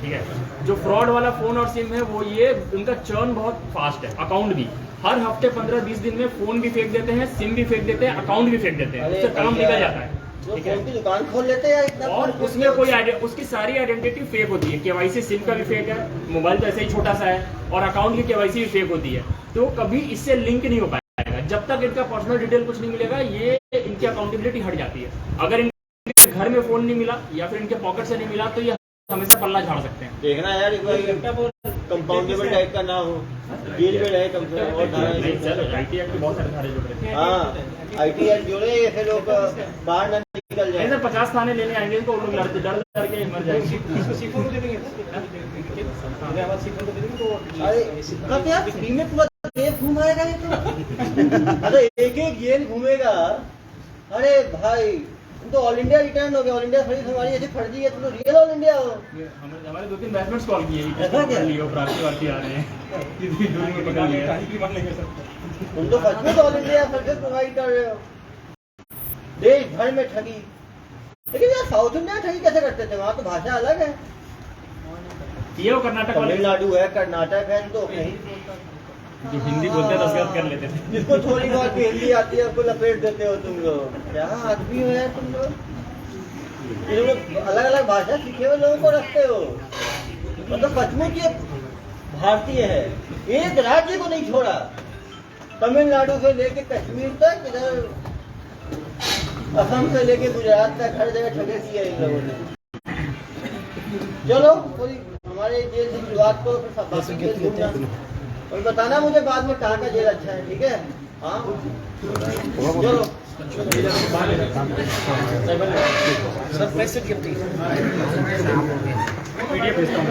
C: ठीक है। जो फ्रॉड वाला फोन और सिम है, वो ये उनका चर्न बहुत फास्ट है। अकाउंट भी हर हफ्ते 15-20 दिन में फोन भी फेंक देते हैं, सिम भी फेंक देते हैं, अकाउंट भी फेंक देते हैं, उससे काम निकल जाता है, ठीक है।
G: फोन की दुकान खोल लेते हैं इतना।
C: और उसमें कोई उसकी सारी आइडेंटिटी फेक होती है। केवाईसी सिम का भी फेक है, मोबाइल तो ऐसे ही छोटा सा है, और अकाउंट की केवाईसी भी फेक होती है। तो कभी इससे लिंक नहीं हो पाएगा जब तक इनका पर्सनल डिटेल कुछ नहीं मिलेगा। ये इनकी अकाउंटेबिलिटी हट जाती है। अगर इनके घर में फोन नहीं मिला या फिर इनके पॉकेट से नहीं मिला तो ये हमेशा पल्ला झाड़ सकते हैं।
G: देखना यार, कंपाउंडेबल टाइप का ना हो, जेल में रहे कम से कम। और
C: आईटी एक्ट बहुत सारे धारे जोड़ रखे हैं।
G: हाँ, IT एक्ट जोड़े, ऐसे लोग बाहर न निकल जाए।
C: ऐसे 50 थाने लेने आएंगे तो लोग लड़ते डर के मर जाएंगे।
G: अरे यार, फ्री में पूरा जेल घुमाएगा ये तो। अरे एक जेल घूमेगा। अरे भाई, तो ऑल इंडिया रिटर्न हो गया। ऑल इंडिया सर्विस हमारी ऐसी फर्जी है, तुम तो रियल ऑल इंडिया हो।
C: हमारे 2-3 बैचमेंट्स कॉल किए
G: ऐसा क्या?
C: प्रार्थी आ रहे हैं इतनी दूर में पकड़ लिया।
G: तुम तो सच में ऑल इंडिया सर्विस प्रोवाइड कर रहे हो, देश भर में ठगी। लेकिन यार साउथ इंडिया ठगी कैसे करते थे? वहाँ तो भाषा अलग है।
C: ये वो कर्नाटक वाले
G: तमिलनाडु है, कर्नाटक है, तो कहीं
C: जो हिंदी बोलते हैं 10 कर लेते थे।
G: जिसको थोड़ी बहुत भी हिंदी आती है उसको लपेट देते हो तुम लोग। क्या आदमी हो यार तुम लोग? ये लोग अलग अलग भाषा सीखे हुए लोगों को रखते हो। मतलब सचमुच ये भारतीय है, एक राज्य को नहीं छोड़ा। तमिलनाडु से लेके कश्मीर तक, इधर असम से लेके गुजरात तक हर जगह ठगे किए इन लोगों ने। चलो पूरी हमारे जेल से शुरुआत को और बताना मुझे बाद में कहाँ का जेल अच्छा है, ठीक है? हाँ चलो।
D: सर प्रेस से गिफ्ट
C: PDF भेजता हूँ।